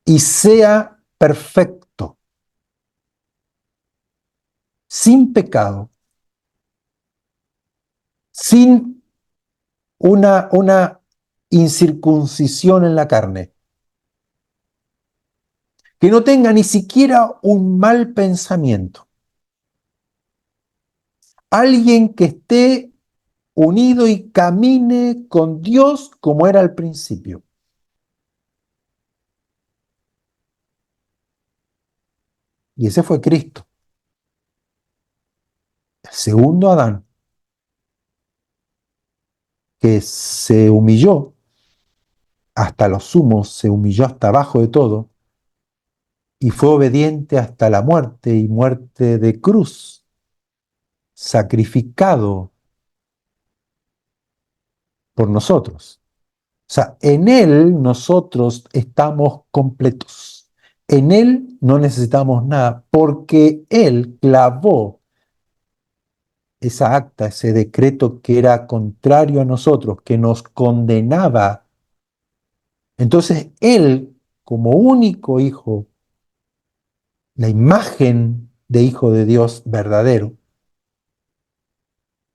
y sea perfecto, sin pecado, sin una incircuncisión en la carne, que no tenga ni siquiera un mal pensamiento. Alguien que esté unido y camine con Dios como era al principio. Y ese fue Cristo, el segundo Adán, que se humilló hasta lo sumo, se humilló hasta abajo de todo, y fue obediente hasta la muerte y muerte de cruz, sacrificado por nosotros. O sea, en Él nosotros estamos completos. En Él no necesitamos nada, porque Él clavó esa acta, ese decreto que era contrario a nosotros, que nos condenaba. Entonces Él, como único hijo, la imagen de hijo de Dios verdadero,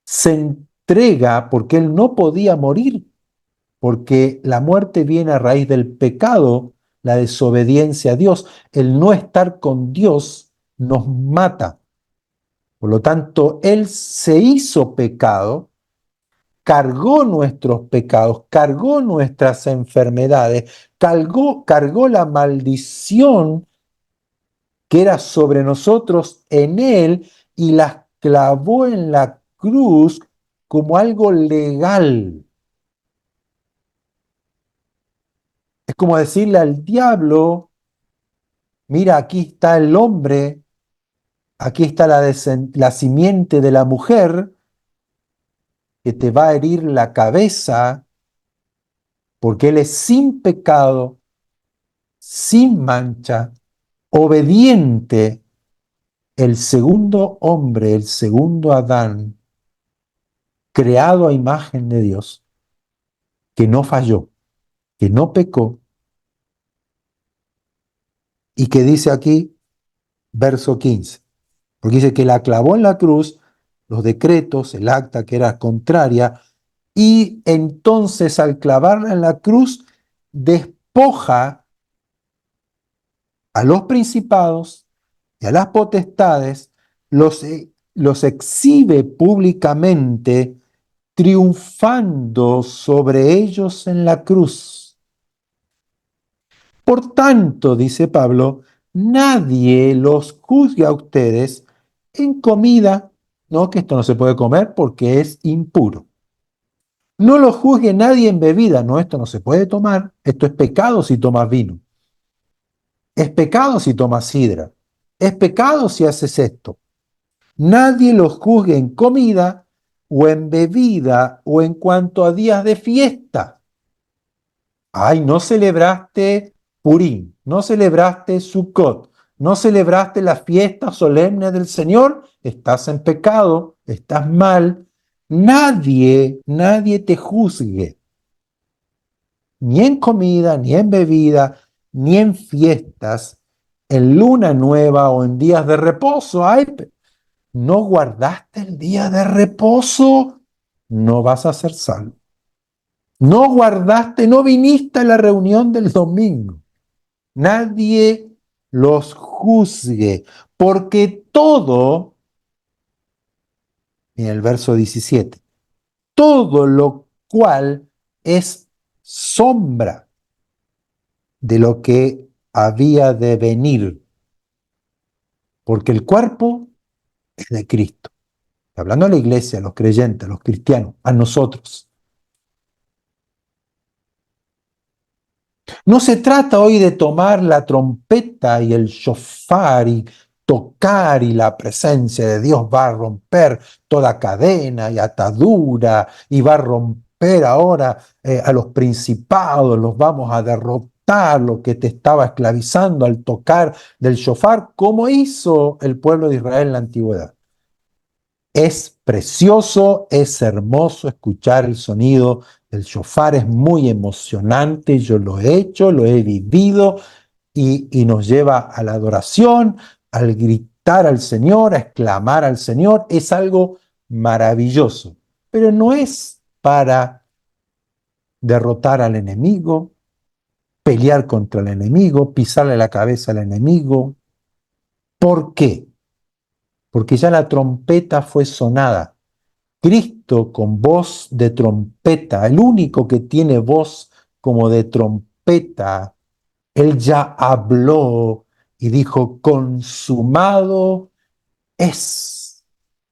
se entrega porque Él no podía morir, porque la muerte viene a raíz del pecado, la desobediencia a Dios. El no estar con Dios nos mata. Por lo tanto, Él se hizo pecado, cargó nuestros pecados, cargó nuestras enfermedades, cargó la maldición que era sobre nosotros en Él y las clavó en la cruz como algo legal. Es como decirle al diablo: mira, aquí está el hombre, aquí está la simiente de la mujer que te va a herir la cabeza, porque él es sin pecado, sin mancha, obediente, el segundo hombre, el segundo Adán, creado a imagen de Dios, que no falló, que no pecó, y que dice aquí, verso 15, porque dice que la clavó en la cruz, los decretos, el acta que era contraria, y entonces al clavarla en la cruz, despoja a los principados y a las potestades, los exhibe públicamente, triunfando sobre ellos en la cruz. Por tanto, dice Pablo, nadie los juzgue a ustedes en comida, no, que esto no se puede comer porque es impuro. No lo juzgue nadie en bebida, no, esto no se puede tomar, esto es pecado si tomas vino, es pecado si tomas sidra, es pecado si haces esto. Nadie los juzgue en comida o en bebida o en cuanto a días de fiesta. Ay, no celebraste Purim, no celebraste Sukkot, no celebraste la fiesta solemne del Señor, estás en pecado, estás mal. Nadie te juzgue, ni en comida, ni en bebida, ni en fiestas, en luna nueva o en días de reposo. Ay, ¿no guardaste el día de reposo? No vas a ser salvo. No guardaste, no viniste a la reunión del domingo. Nadie los juzgue, porque todo, en el verso 17, todo lo cual es sombra de lo que había de venir, porque el cuerpo es de Cristo. Hablando a la iglesia, a los creyentes, a los cristianos, a nosotros. No se trata hoy de tomar la trompeta y el shofar y tocar, y la presencia de Dios va a romper toda cadena y atadura y va a romper ahora a los principados, los vamos a derrotar, lo que te estaba esclavizando al tocar del shofar, como hizo el pueblo de Israel en la antigüedad. Es precioso, es hermoso escuchar el sonido del shofar, es muy emocionante, yo lo he hecho, lo he vivido y nos lleva a la adoración, al gritar al Señor, a exclamar al Señor, es algo maravilloso, pero no es para derrotar al enemigo, pelear contra el enemigo, pisarle la cabeza al enemigo. ¿Por qué? Porque ya la trompeta fue sonada. Cristo Cristo con voz de trompeta, el único que tiene voz como de trompeta, Él ya habló y dijo, consumado es,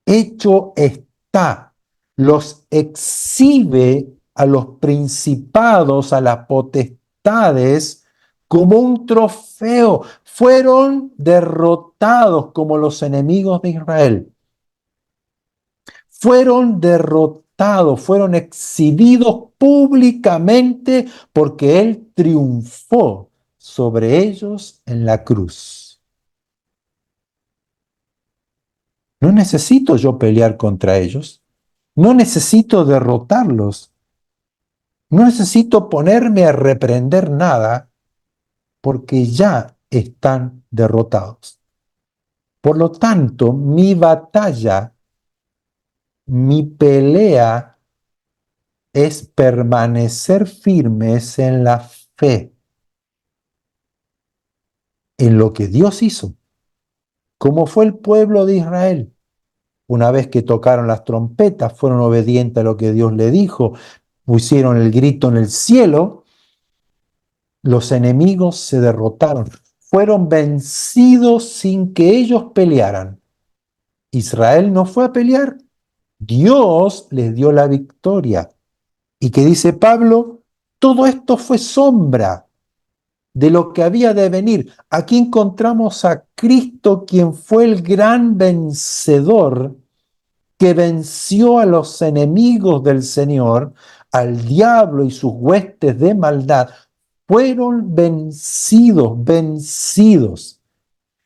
hecho está. Los exhibe a los principados, a las potestades, como un trofeo. Fueron derrotados como los enemigos de Israel. Fueron derrotados, fueron exhibidos públicamente porque Él triunfó sobre ellos en la cruz. No necesito yo pelear contra ellos, no necesito derrotarlos, no necesito ponerme a reprender nada porque ya están derrotados. Por lo tanto, mi batalla, mi pelea es permanecer firmes en la fe, en lo que Dios hizo, como fue el pueblo de Israel. Una vez que tocaron las trompetas, fueron obedientes a lo que Dios le dijo, pusieron el grito en el cielo, los enemigos se derrotaron, fueron vencidos sin que ellos pelearan. Israel no fue a pelear, Dios les dio la victoria. ¿Y qué dice Pablo? Todo esto fue sombra de lo que había de venir. Aquí encontramos a Cristo, quien fue el gran vencedor, que venció a los enemigos del Señor, al diablo y sus huestes de maldad. Fueron vencidos, vencidos.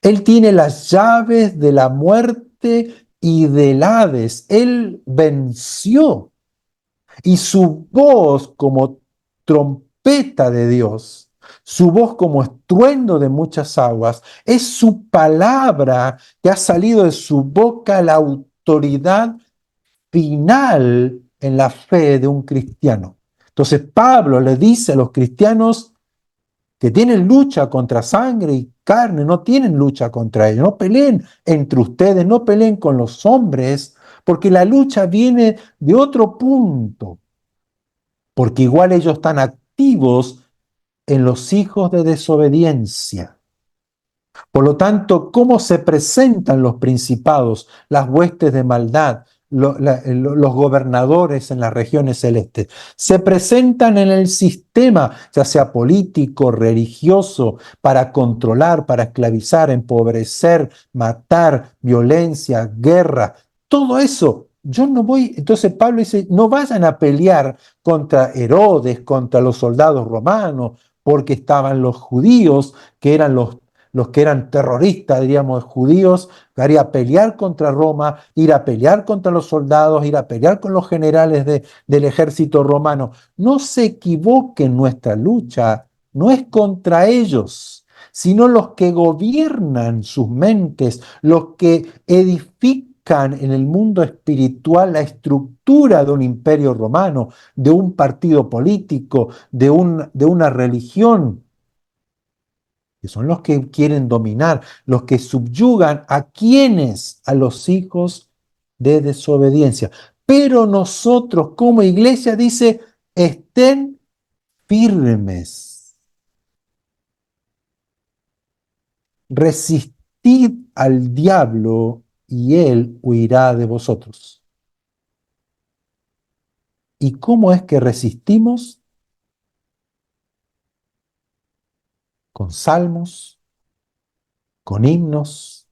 Él tiene las llaves de la muerte y del Hades. Él venció. Y su voz como trompeta de Dios, su voz como estruendo de muchas aguas, es su palabra que ha salido de su boca, la autoridad final en la fe de un cristiano. Entonces Pablo le dice a los cristianos que tienen lucha contra sangre y carne, no tienen lucha contra ellos, no peleen entre ustedes, no peleen con los hombres, porque la lucha viene de otro punto, porque igual ellos están activos en los hijos de desobediencia. Por lo tanto, ¿cómo se presentan los principados, las huestes de maldad, los gobernadores en las regiones celestes? Se presentan en el sistema, ya sea político, religioso, para controlar, para esclavizar, empobrecer, matar, violencia, guerra, todo eso. Yo no voy, entonces Pablo dice, no vayan a pelear contra Herodes, contra los soldados romanos, porque estaban los judíos, que eran los que eran terroristas, diríamos, judíos, que ir a pelear contra Roma, ir a pelear contra los soldados, ir a pelear con los generales del ejército romano. No se equivoquen, nuestra lucha no es contra ellos, sino los que gobiernan sus mentes, los que edifican en el mundo espiritual la estructura de un imperio romano, de un partido político, de una religión, que son los que quieren dominar, los que subyugan a quienes, a los hijos de desobediencia. Pero nosotros como iglesia dice, estén firmes, resistid al diablo y él huirá de vosotros. ¿Y cómo es que resistimos? Con salmos, con himnos,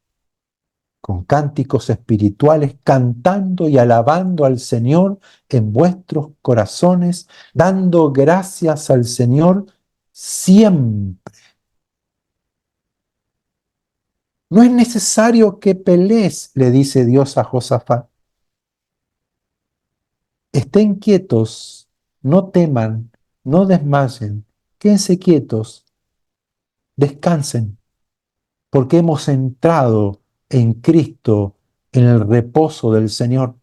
con cánticos espirituales, cantando y alabando al Señor en vuestros corazones, dando gracias al Señor siempre. No es necesario que pelees, le dice Dios a Josafat. Estén quietos, no teman, no desmayen, quédense quietos, descansen, porque hemos entrado en Cristo, en el reposo del Señor.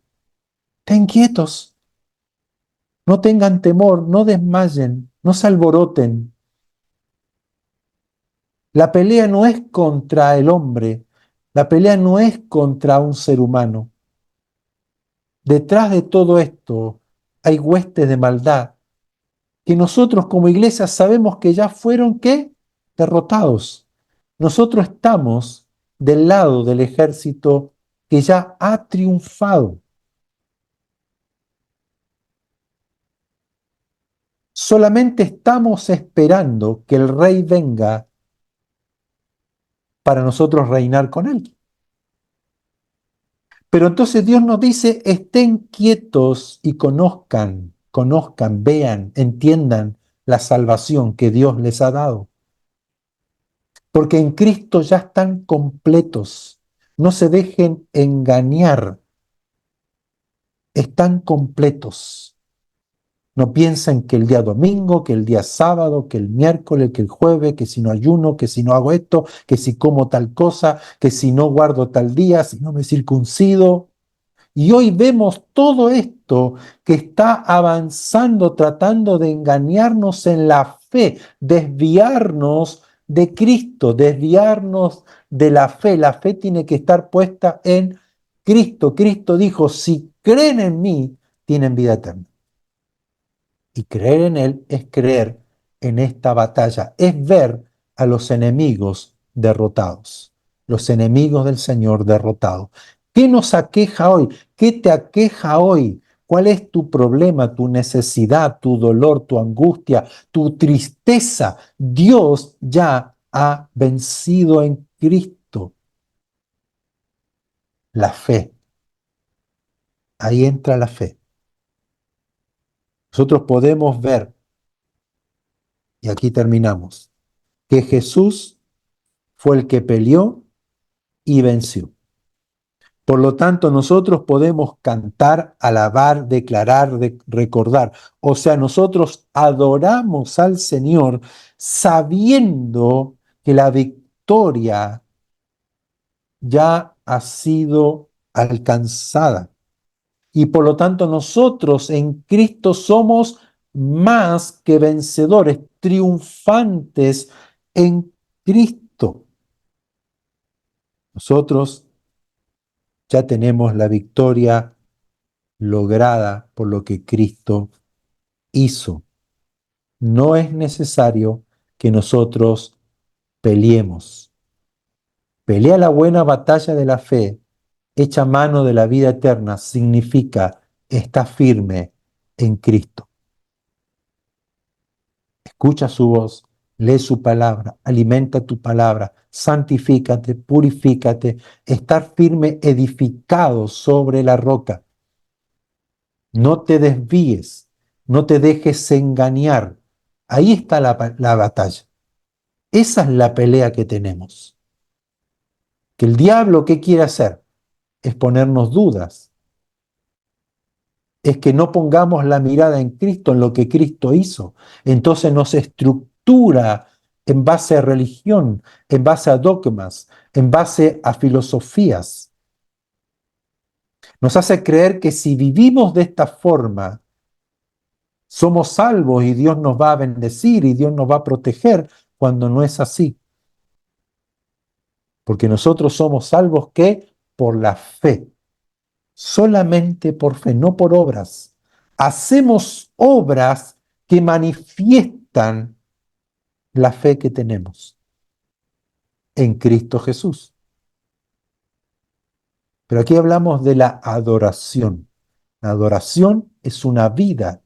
Estén quietos. No tengan temor, no desmayen, no se alboroten. La pelea no es contra el hombre, la pelea no es contra un ser humano. detrás de todo esto hay huestes de maldad que nosotros como iglesia sabemos que ya fueron, ¿qué? Derrotados. Nosotros estamos del lado del ejército que ya ha triunfado. Solamente estamos esperando que el rey venga para nosotros reinar con él. Pero entonces Dios nos dice, estén quietos y conozcan, vean, entiendan la salvación que Dios les ha dado. Porque en Cristo ya están completos. No se dejen engañar, están completos. No piensen que el día domingo, que el día sábado, que el miércoles, que el jueves, que si no ayuno, que si no hago esto, que si como tal cosa, que si no guardo tal día, si no me circuncido. Y hoy vemos todo esto que está avanzando, tratando de engañarnos en la fe, desviarnos de Cristo, desviarnos de la fe. La fe tiene que estar puesta en Cristo. Cristo dijo, si creen en mí, tienen vida eterna. Y creer en Él es creer en esta batalla, es ver a los enemigos derrotados, los enemigos del Señor derrotados. ¿Qué nos aqueja hoy? ¿Qué te aqueja hoy? ¿Cuál es tu problema, tu necesidad, tu dolor, tu angustia, tu tristeza? Dios ya ha vencido en Cristo. La fe, ahí entra la fe. Nosotros podemos ver, y aquí terminamos, que Jesús fue el que peleó y venció. Por lo tanto, nosotros podemos cantar, alabar, declarar, recordar. O sea, nosotros adoramos al Señor sabiendo que la victoria ya ha sido alcanzada. Y por lo tanto, nosotros en Cristo somos más que vencedores, triunfantes en Cristo. Nosotros ya tenemos la victoria lograda por lo que Cristo hizo. No es necesario que nosotros peleemos. Pelea la buena batalla de la fe, echa mano de la vida eterna, significa está firme en Cristo. Escucha su voz, lee su palabra, alimenta tu palabra, santifícate, purifícate, estar firme, edificado sobre la roca. No te desvíes, no te dejes engañar. Ahí está la batalla. Esa es la pelea que tenemos. Que el diablo, ¿qué quiere hacer? Es ponernos dudas. Es que no pongamos la mirada en Cristo, en lo que Cristo hizo. Entonces nos estructura en base a religión, en base a dogmas, en base a filosofías. Nos hace creer que si vivimos de esta forma, somos salvos y Dios nos va a bendecir y Dios nos va a proteger, cuando no es así. Porque nosotros somos salvos, ¿qué? Por la fe. Solamente por fe, no por obras. Hacemos obras que manifiestan la fe que tenemos en Cristo Jesús. Pero aquí hablamos de la adoración. La adoración es una vida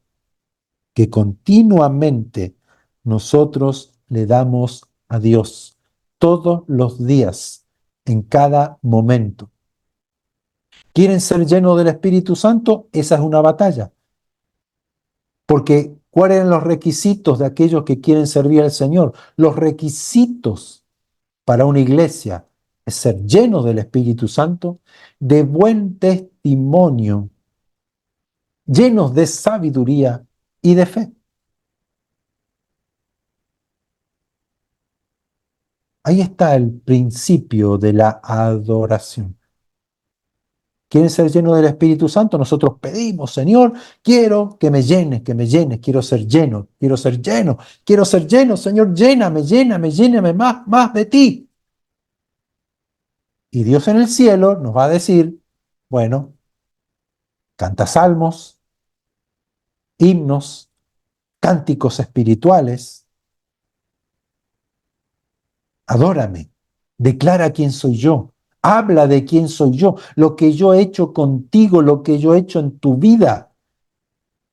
que continuamente nosotros le damos a Dios todos los días, en cada momento. ¿Quieren ser llenos del Espíritu Santo? Esa es una batalla. Porque ¿cuáles eran los requisitos de aquellos que quieren servir al Señor? Los requisitos para una iglesia es ser llenos del Espíritu Santo, de buen testimonio, llenos de sabiduría y de fe. Ahí está el principio de la adoración. ¿Quieren ser llenos del Espíritu Santo? Nosotros pedimos, Señor, quiero que me llenes, quiero ser lleno, quiero ser lleno, quiero ser lleno, Señor, lléname más de ti. Y Dios en el cielo nos va a decir, bueno, Canta salmos, himnos, cánticos espirituales. Adórame, declara quién soy yo, habla de quién soy yo, lo que yo he hecho contigo, lo que yo he hecho en tu vida.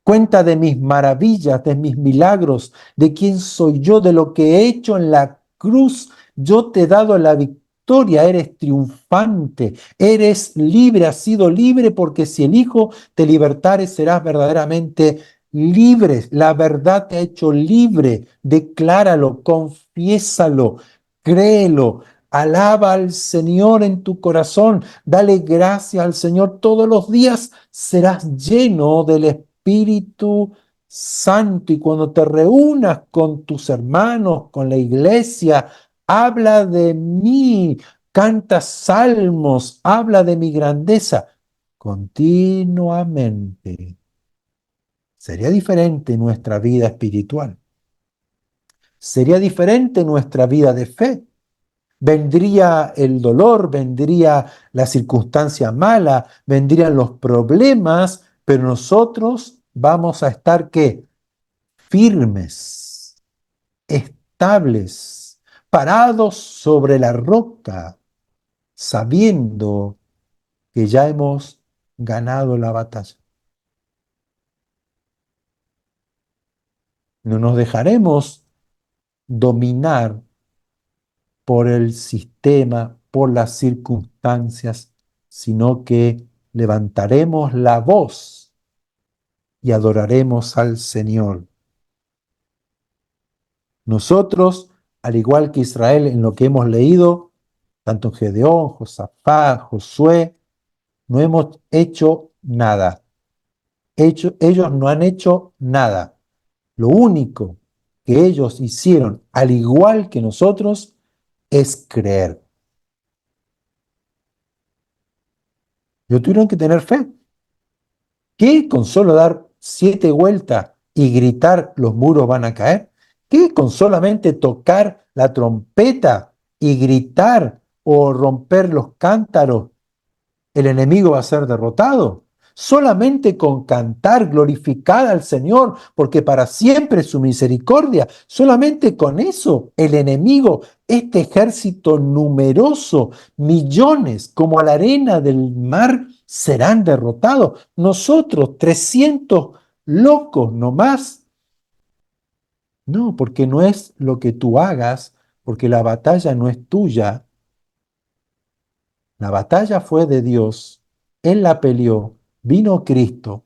Cuenta de mis maravillas, de mis milagros, de quién soy yo, de lo que he hecho en la cruz. Yo te he dado la victoria, eres triunfante, eres libre, has sido libre porque si el Hijo te libertare serás verdaderamente libre. La verdad te ha hecho libre. Decláralo, confiésalo, créelo. Alaba al Señor en tu corazón, dale gracias al Señor todos los días, serás lleno del Espíritu Santo. Y cuando te reúnas con tus hermanos, con la iglesia, habla de mí, canta salmos, habla de mi grandeza continuamente. Sería diferente nuestra vida espiritual, sería diferente nuestra vida de fe. Vendría el dolor, vendría la circunstancia mala, vendrían los problemas, pero nosotros vamos a estar ¿qué? Firmes, estables, parados sobre la roca, sabiendo que ya hemos ganado la batalla. No nos dejaremos dominar por el sistema, por las circunstancias, sino que levantaremos la voz y adoraremos al Señor. Nosotros, al igual que Israel en lo que hemos leído, tanto en Gedeón, Josafat, Josué, no hemos hecho nada. Ellos no han hecho nada. Lo único que ellos hicieron, al igual que nosotros, es creer. Ellos tuvieron que tener fe. ¿Qué con solo dar 7 vueltas y gritar los muros van a caer? ¿Qué con solamente tocar la trompeta y gritar o romper los cántaros el enemigo va a ser derrotado? Solamente con cantar, glorificar al Señor, porque para siempre es su misericordia. Solamente con eso el enemigo, este ejército numeroso, millones como la arena del mar, serán derrotados. Nosotros, 300 locos nomás. No, porque no es lo que tú hagas, porque la batalla no es tuya. La batalla fue de Dios. Él la peleó. Vino Cristo.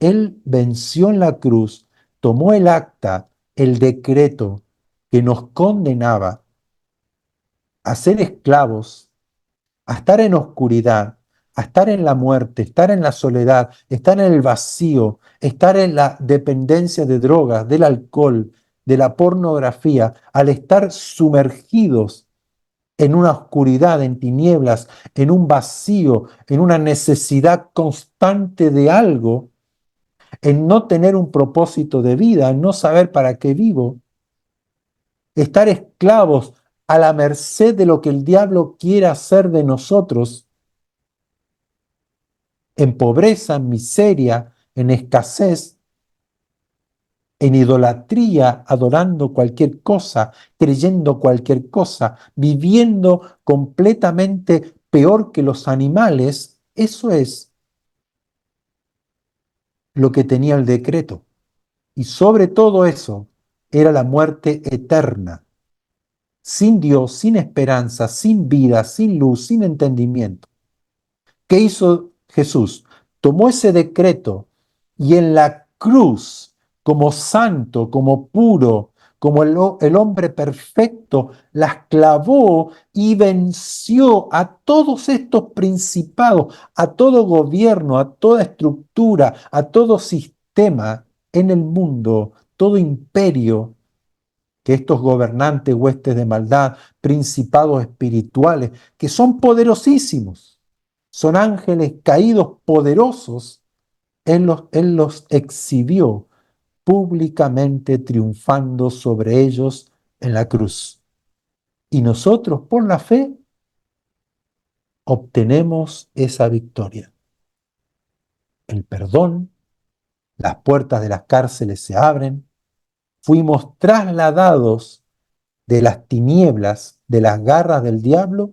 Él venció en la cruz, tomó el acta, el decreto que nos condenaba a ser esclavos, a estar en oscuridad, a estar en la muerte, estar en la soledad, estar en el vacío, estar en la dependencia de drogas, del alcohol, de la pornografía, al estar sumergidos en una oscuridad, en tinieblas, en un vacío, en una necesidad constante de algo, en no tener un propósito de vida, en no saber para qué vivo, estar esclavos a la merced de lo que el diablo quiere hacer de nosotros, en pobreza, en miseria, en escasez, en idolatría, adorando cualquier cosa, creyendo cualquier cosa, viviendo completamente peor que los animales, eso es lo que tenía el decreto. Y sobre todo eso era la muerte eterna, sin Dios, sin esperanza, sin vida, sin luz, sin entendimiento. ¿Qué hizo Jesús? Tomó ese decreto y en la cruz, como santo, como puro, como el hombre perfecto, las clavó y venció a todos estos principados, a todo gobierno, a toda estructura, a todo sistema en el mundo, todo imperio que estos gobernantes, huestes de maldad, principados espirituales, que son poderosísimos, son ángeles caídos poderosos, él los exhibió públicamente triunfando sobre ellos en la cruz. Y nosotros, por la fe, obtenemos esa victoria. el perdón, las puertas de las cárceles se abren, fuimos trasladados de las tinieblas, de las garras del diablo,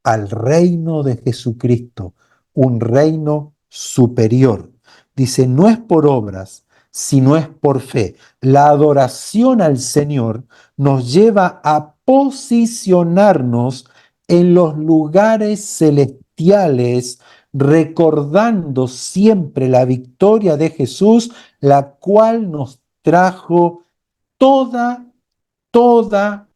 al reino de Jesucristo, un reino superior. Dice, no es por obras, sino es por fe. La adoración al Señor nos lleva a posicionarnos en los lugares celestiales, recordando siempre la victoria de Jesús, la cual nos trajo toda toda,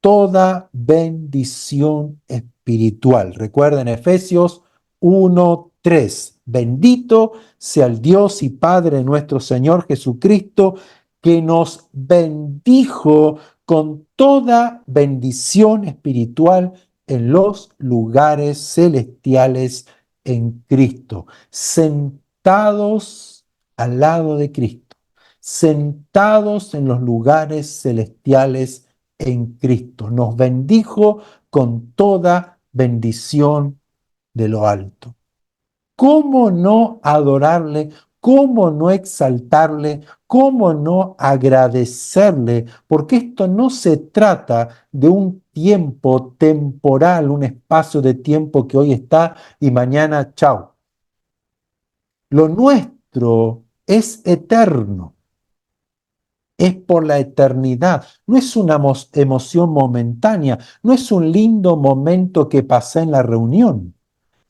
toda bendición espiritual. Recuerden Efesios 1:3. Bendito sea el Dios y Padre de nuestro Señor Jesucristo, que nos bendijo con toda bendición espiritual en los lugares celestiales en Cristo, sentados al lado de Cristo, sentados en los lugares celestiales en Cristo. Nos bendijo con toda bendición de lo alto. ¿Cómo no adorarle? ¿Cómo no exaltarle? ¿Cómo no agradecerle? Porque esto no se trata de un tiempo temporal, un espacio de tiempo que hoy está y mañana chao. Lo nuestro es eterno. Es por la eternidad. No es una emoción momentánea, no es un lindo momento que pasé en la reunión.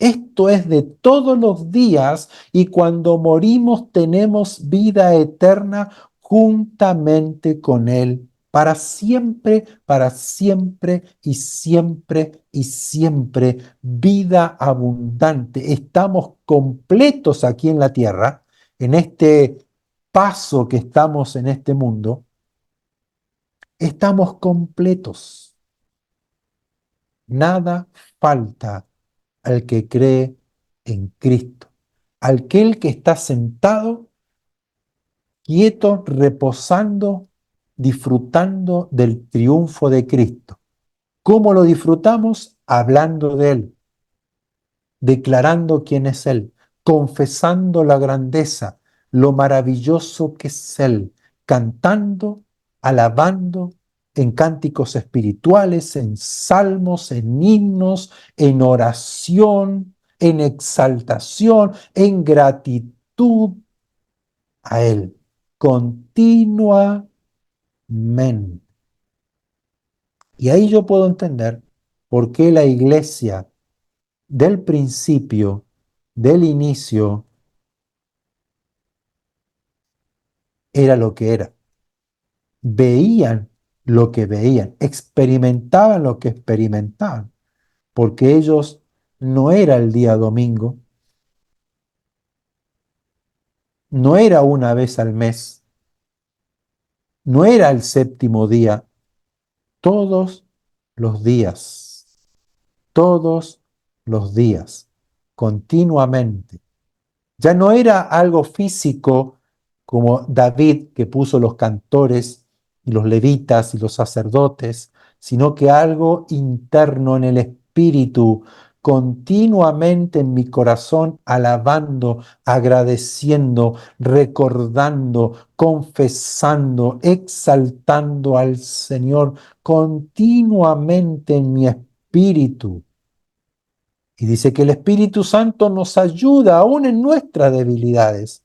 Esto es de todos los días y cuando morimos tenemos vida eterna juntamente con Él para siempre y siempre y siempre. Vida abundante. Estamos completos aquí en la tierra, en este paso que estamos en este mundo, estamos completos. Nada falta al que cree en Cristo. Aquel que está sentado, quieto, reposando, disfrutando del triunfo de Cristo. ¿Cómo lo disfrutamos? Hablando de Él, declarando quién es Él, confesando la grandeza, lo maravilloso que es Él, cantando, alabando en cánticos espirituales, en salmos, en himnos, en oración, en exaltación, en gratitud a Él, continuamente. Y ahí yo puedo entender por qué la iglesia del principio, del inicio, era lo que era. Veían lo que veían, experimentaban lo que experimentaban, porque ellos no era el día domingo, no era una vez al mes, no era el séptimo día, todos los días, todos los días, continuamente. Ya no era algo físico como David que puso los cantores y los levitas y los sacerdotes, sino que algo interno en el espíritu, continuamente en mi corazón, alabando, agradeciendo, recordando, confesando, exaltando al Señor, continuamente en mi espíritu. Y dice que el Espíritu Santo nos ayuda aún en nuestras debilidades.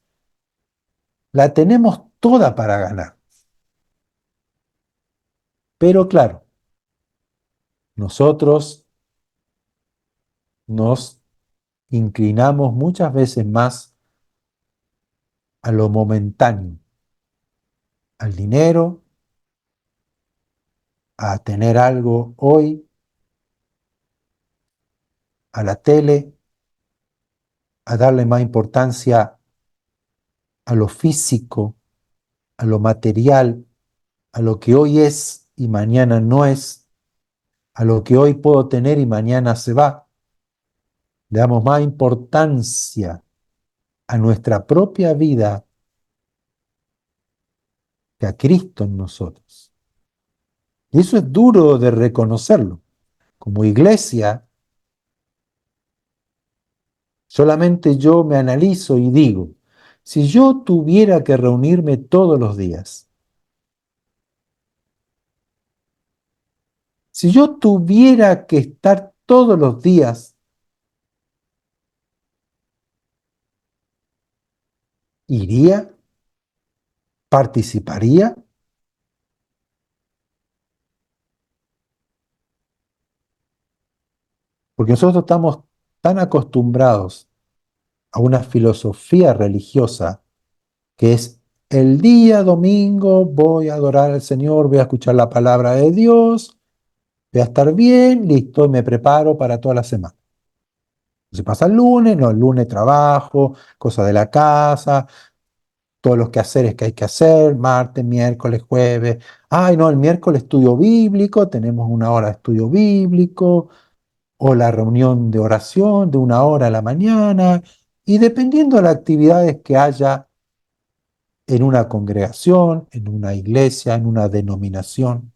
La tenemos toda para ganar. Pero claro, nosotros nos inclinamos muchas veces más a lo momentáneo, al dinero, a tener algo hoy, a la tele, a darle más importancia a lo físico, a lo material, a lo que hoy es y mañana no es, a lo que hoy puedo tener y mañana se va. Le damos más importancia a nuestra propia vida que a Cristo en nosotros. Y eso es duro de reconocerlo. Como iglesia, solamente yo me analizo y digo, Si yo tuviera que reunirme todos los días, si yo tuviera que estar todos los días, ¿iría? ¿Participaría? Porque nosotros estamos tan acostumbrados a una filosofía religiosa que es el día domingo voy a adorar al Señor, voy a escuchar la palabra de Dios, voy a estar bien, listo, y me preparo para toda la semana. Se pasa el lunes, no, el lunes trabajo, cosas de la casa, todos los quehaceres que hay que hacer, martes, miércoles, jueves. Ay, no, el miércoles estudio bíblico, tenemos una hora de estudio bíblico, o la reunión de oración de una hora a la mañana, y dependiendo de las actividades que haya en una congregación, en una iglesia, en una denominación.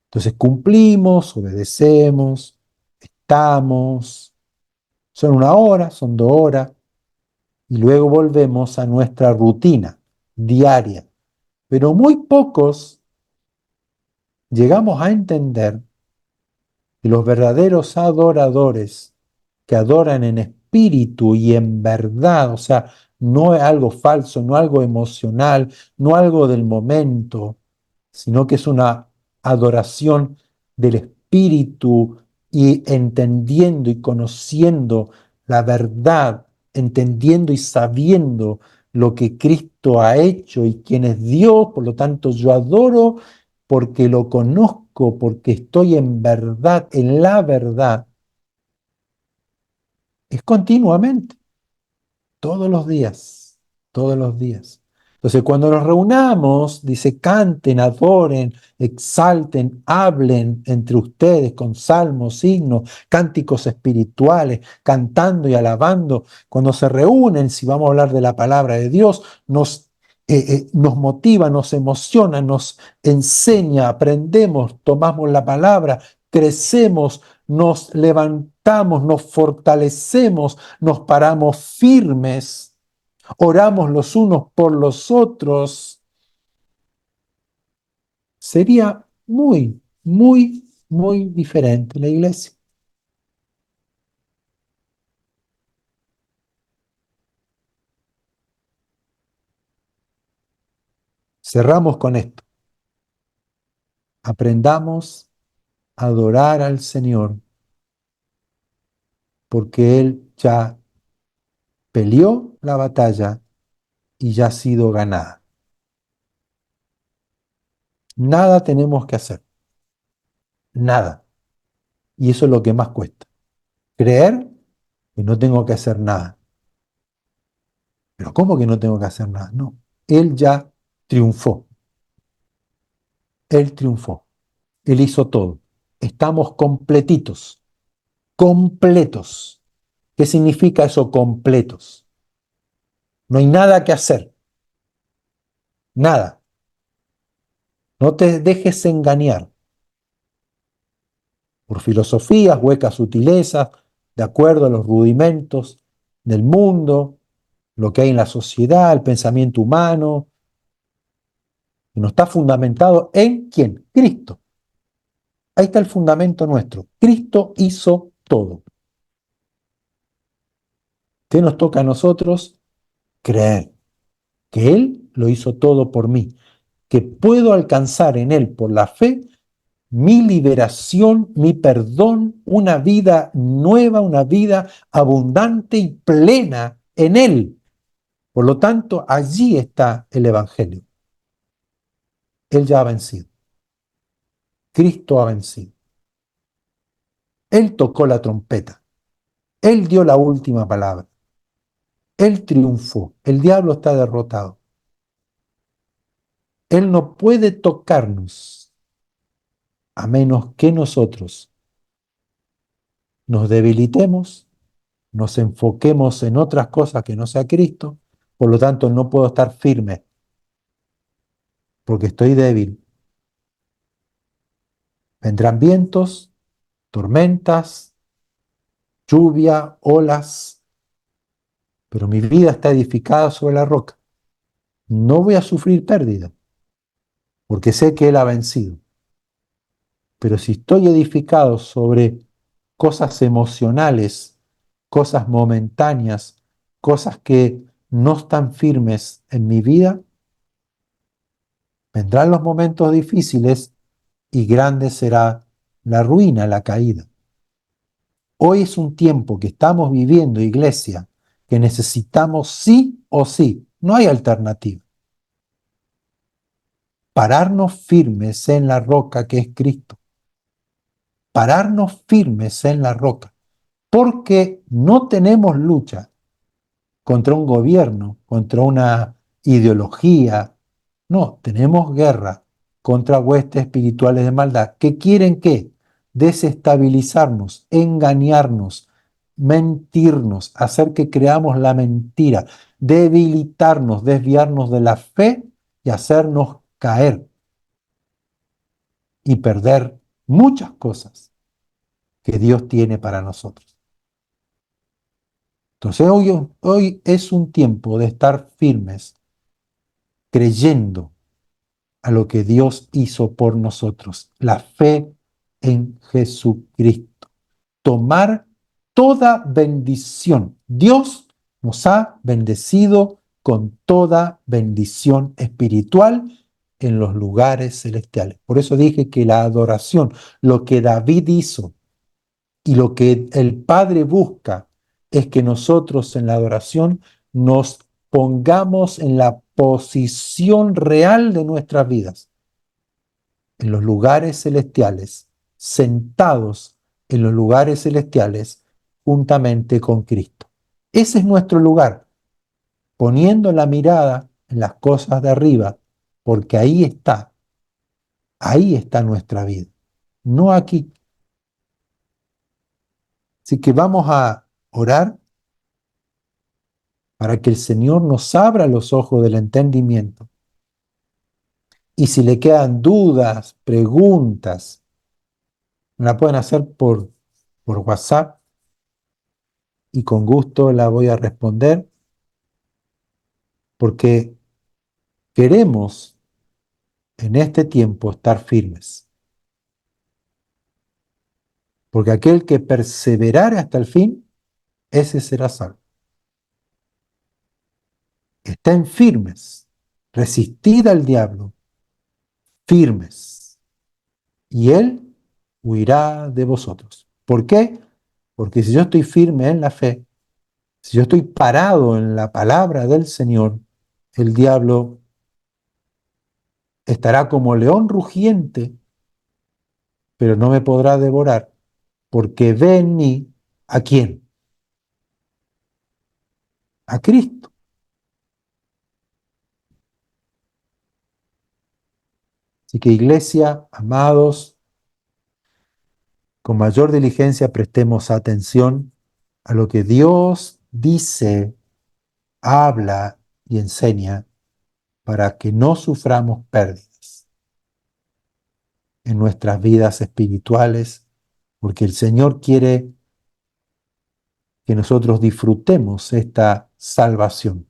Entonces cumplimos, obedecemos, estamos, son una hora, son 2 horas, y luego volvemos a nuestra rutina diaria. Pero muy pocos llegamos a entender que los verdaderos adoradores que adoran en espíritu y en verdad, o sea, no es algo falso, no algo emocional, no algo del momento, sino que es una adoración del espíritu y entendiendo y conociendo la verdad, entendiendo y sabiendo lo que Cristo ha hecho y quién es Dios, por lo tanto yo adoro porque lo conozco, porque estoy en verdad, en la verdad, es continuamente, todos los días, todos los días. Entonces, cuando nos reunamos, dice, canten, adoren, exalten, hablen entre ustedes con salmos, himnos, cánticos espirituales, cantando y alabando. Cuando se reúnen, si vamos a hablar de la palabra de Dios, nos motiva, nos emociona, nos enseña, aprendemos, tomamos la palabra, crecemos, nos levantamos, nos fortalecemos, nos paramos firmes, oramos los unos por los otros. Sería muy, muy, muy diferente la iglesia. Cerramos con esto. Aprendamos a adorar al Señor porque Él ya peleó la batalla y ya ha sido ganada. Nada tenemos que hacer, nada. Y eso es lo que más cuesta. Creer que no tengo que hacer nada. Pero ¿cómo que no tengo que hacer nada? No, Él ya triunfó. Él triunfó. Él hizo todo. Estamos completitos. Completos. ¿Qué significa eso, completos? No hay nada que hacer. Nada. No te dejes engañar por filosofías, huecas sutilezas, de acuerdo a los rudimentos del mundo, lo que hay en la sociedad, el pensamiento humano, que no está fundamentado en ¿quién? Cristo. Ahí está el fundamento nuestro. Cristo hizo todo. ¿Qué nos toca a nosotros? Creer que Él lo hizo todo por mí, que puedo alcanzar en Él por la fe mi liberación, mi perdón, una vida nueva, una vida abundante y plena en Él. Por lo tanto, allí está el Evangelio. Él ya ha vencido. Cristo ha vencido. Él tocó la trompeta. Él dio la última palabra. Él triunfó. El diablo está derrotado. Él no puede tocarnos a menos que nosotros nos debilitemos, nos enfoquemos en otras cosas que no sea Cristo. Por lo tanto, no puedo estar firme porque estoy débil. Vendrán vientos, tormentas, lluvia, olas, pero mi vida está edificada sobre la roca. No voy a sufrir pérdida, porque sé que Él ha vencido. Pero si estoy edificado sobre cosas emocionales, cosas momentáneas, cosas que no están firmes en mi vida, vendrán los momentos difíciles y grande será la ruina, la caída. Hoy es un tiempo que estamos viviendo, iglesia, que necesitamos sí o sí, no hay alternativa. Pararnos firmes en la roca que es Cristo. Pararnos firmes en la roca, porque no tenemos lucha contra un gobierno, contra una ideología. No, tenemos guerra contra huestes espirituales de maldad que quieren ¿qué? Desestabilizarnos, engañarnos, mentirnos, hacer que creamos la mentira, debilitarnos, desviarnos de la fe y hacernos caer y perder muchas cosas que Dios tiene para nosotros. Entonces hoy es un tiempo de estar firmes, creyendo a lo que Dios hizo por nosotros, la fe en Jesucristo. Tomar toda bendición. Dios nos ha bendecido con toda bendición espiritual en los lugares celestiales. Por eso dije que la adoración, lo que David hizo y lo que el Padre busca, es que nosotros en la adoración nos pongamos en la posición real de nuestras vidas, en los lugares celestiales, sentados en los lugares celestiales juntamente con Cristo. Ese es nuestro lugar, poniendo la mirada en las cosas de arriba, porque ahí está nuestra vida, no aquí. Así que vamos a orar para que el Señor nos abra los ojos del entendimiento. Y si le quedan dudas, preguntas, me la pueden hacer por WhatsApp y con gusto la voy a responder, porque queremos en este tiempo estar firmes. Porque aquel que perseverare hasta el fin, ese será salvo. Estén firmes, resistid al diablo, firmes, y él huirá de vosotros. ¿Por qué? Porque si yo estoy firme en la fe, si yo estoy parado en la palabra del Señor, el diablo estará como león rugiente, pero no me podrá devorar, porque ve en mí ¿a quién? A Cristo. Así que iglesia, amados, con mayor diligencia prestemos atención a lo que Dios dice, habla y enseña para que no suframos pérdidas en nuestras vidas espirituales, porque el Señor quiere que nosotros disfrutemos esta salvación.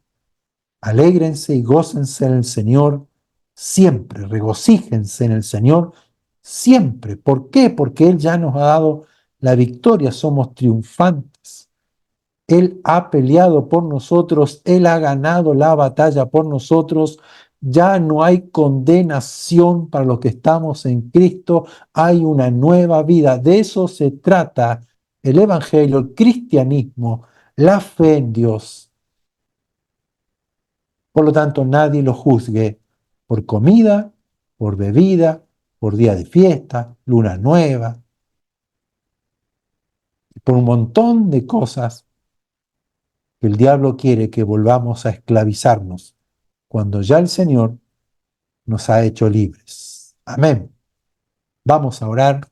Alégrense y gócense en el Señor siempre, regocíjense en el Señor siempre. ¿Por qué? Porque Él ya nos ha dado la victoria, somos triunfantes. Él ha peleado por nosotros, Él ha ganado la batalla por nosotros. Ya no hay condenación para los que estamos en Cristo, hay una nueva vida. De eso se trata el Evangelio, el cristianismo, la fe en Dios. Por lo tanto, nadie lo juzgue por comida, por bebida, por día de fiesta, luna nueva, por un montón de cosas que el diablo quiere que volvamos a esclavizarnos, cuando ya el Señor nos ha hecho libres. Amén. Vamos a orar.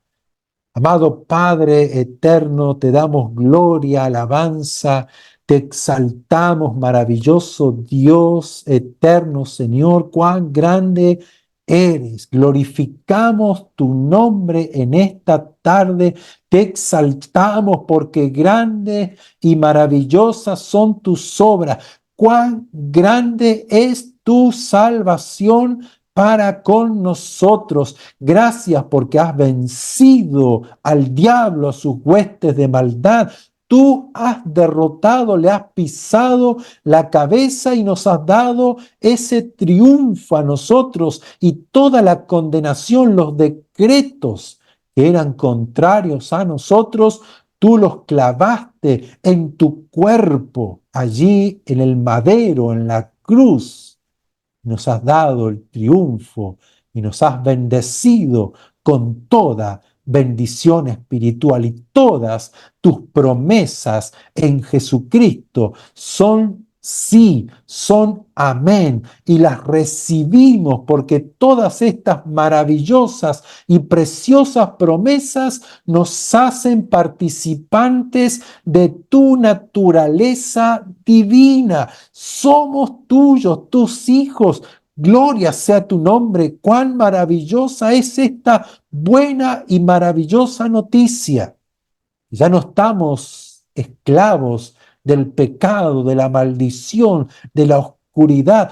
Amado Padre eterno, te damos gloria, alabanza, te exaltamos, maravilloso Dios eterno, Señor, cuán grande eres. Glorificamos tu nombre en esta tarde, te exaltamos porque grandes y maravillosas son tus obras. Cuán grande es tu salvación para con nosotros. Gracias porque has vencido al diablo, a sus huestes de maldad. Tú has derrotado, le has pisado la cabeza y nos has dado ese triunfo a nosotros, y toda la condenación, los decretos que eran contrarios a nosotros, tú los clavaste en tu cuerpo, allí en el madero, en la cruz. Nos has dado el triunfo y nos has bendecido con toda bendición espiritual, y todas tus promesas en Jesucristo son sí, son amén, y las recibimos porque todas estas maravillosas y preciosas promesas nos hacen participantes de tu naturaleza divina. Somos tuyos, tus hijos. Gloria sea tu nombre. Cuán maravillosa es esta buena y maravillosa noticia. Ya no estamos esclavos del pecado, de la maldición, de la oscuridad.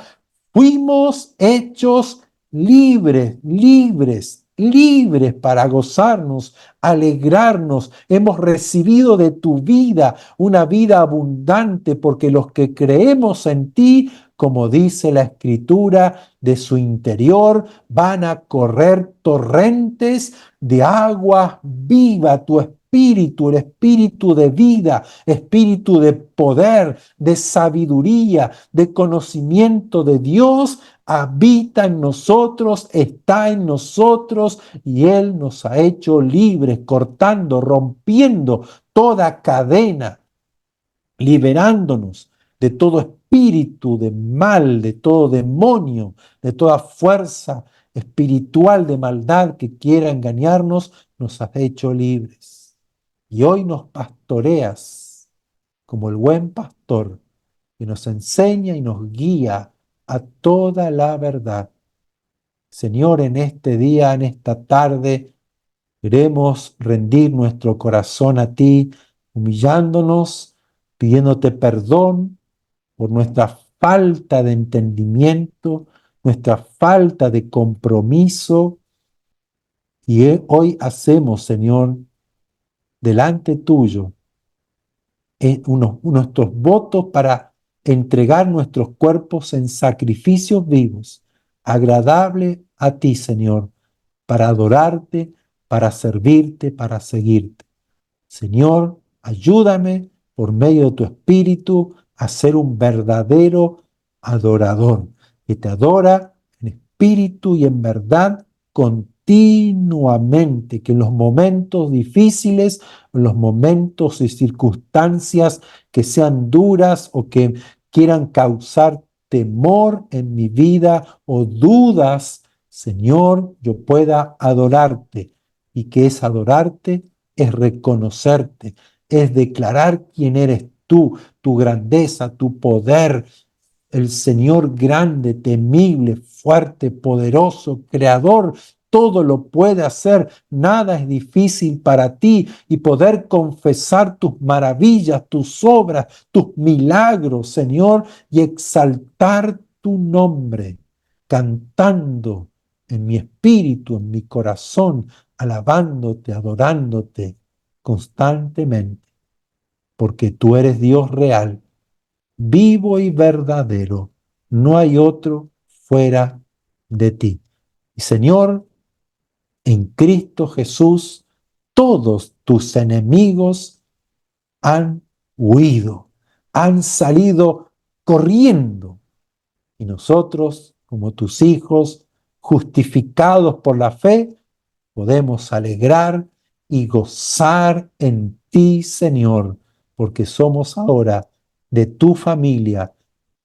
Fuimos hechos libres, libres, libres para gozarnos, alegrarnos. Hemos recibido de tu vida una vida abundante, porque los que creemos en ti, como dice la Escritura, de su interior van a correr torrentes de agua viva. Tu espíritu, el espíritu de vida, espíritu de poder, de sabiduría, de conocimiento de Dios, habita en nosotros, está en nosotros, y Él nos ha hecho libres, cortando, rompiendo toda cadena, liberándonos de todo espíritu de mal, de todo demonio, de toda fuerza espiritual de maldad que quiera engañarnos. Nos has hecho libres. Y hoy nos pastoreas como el buen pastor que nos enseña y nos guía a toda la verdad. Señor, en este día, en esta tarde, queremos rendir nuestro corazón a ti, humillándonos, pidiéndote perdón por nuestra falta de entendimiento, nuestra falta de compromiso. Y hoy hacemos, Señor, delante tuyo, nuestros votos para entregar nuestros cuerpos en sacrificios vivos, agradable a ti, Señor, para adorarte, para servirte, para seguirte. Señor, ayúdame por medio de tu Espíritu a ser un verdadero adorador, que te adora en espíritu y en verdad continuamente, que en los momentos difíciles, en los momentos y circunstancias que sean duras o que quieran causar temor en mi vida o dudas, Señor, yo pueda adorarte. ¿Y qué es adorarte? Es reconocerte, es declarar quién eres tú, tu grandeza, tu poder, el Señor grande, temible, fuerte, poderoso, creador. Todo lo puede hacer, nada es difícil para ti, y poder confesar tus maravillas, tus obras, tus milagros, Señor, y exaltar tu nombre, cantando en mi espíritu, en mi corazón, alabándote, adorándote constantemente, porque tú eres Dios real, vivo y verdadero. No hay otro fuera de ti. Y Señor, en Cristo Jesús, todos tus enemigos han huido, han salido corriendo. Y nosotros, como tus hijos, justificados por la fe, podemos alegrar y gozar en ti, Señor, porque somos ahora de tu familia,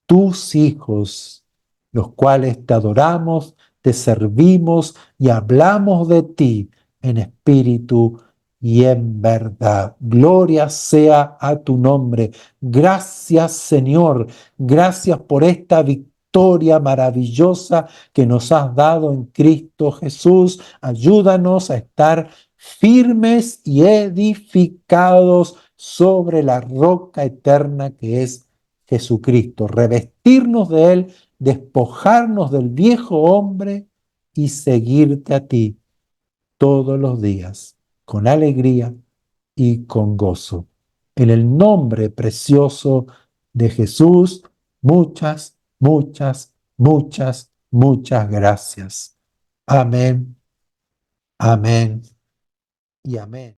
tus hijos, los cuales te adoramos, te servimos y hablamos de ti en espíritu y en verdad. Gloria sea a tu nombre. Gracias, Señor. Gracias por esta victoria victoria maravillosa que nos has dado en Cristo Jesús. Ayúdanos a estar firmes y edificados sobre la roca eterna que es Jesucristo. Revestirnos de Él, despojarnos del viejo hombre y seguirte a ti todos los días, con alegría y con gozo. En el nombre precioso de Jesús, muchas, muchas, muchas, muchas gracias. Amén, amén y amén.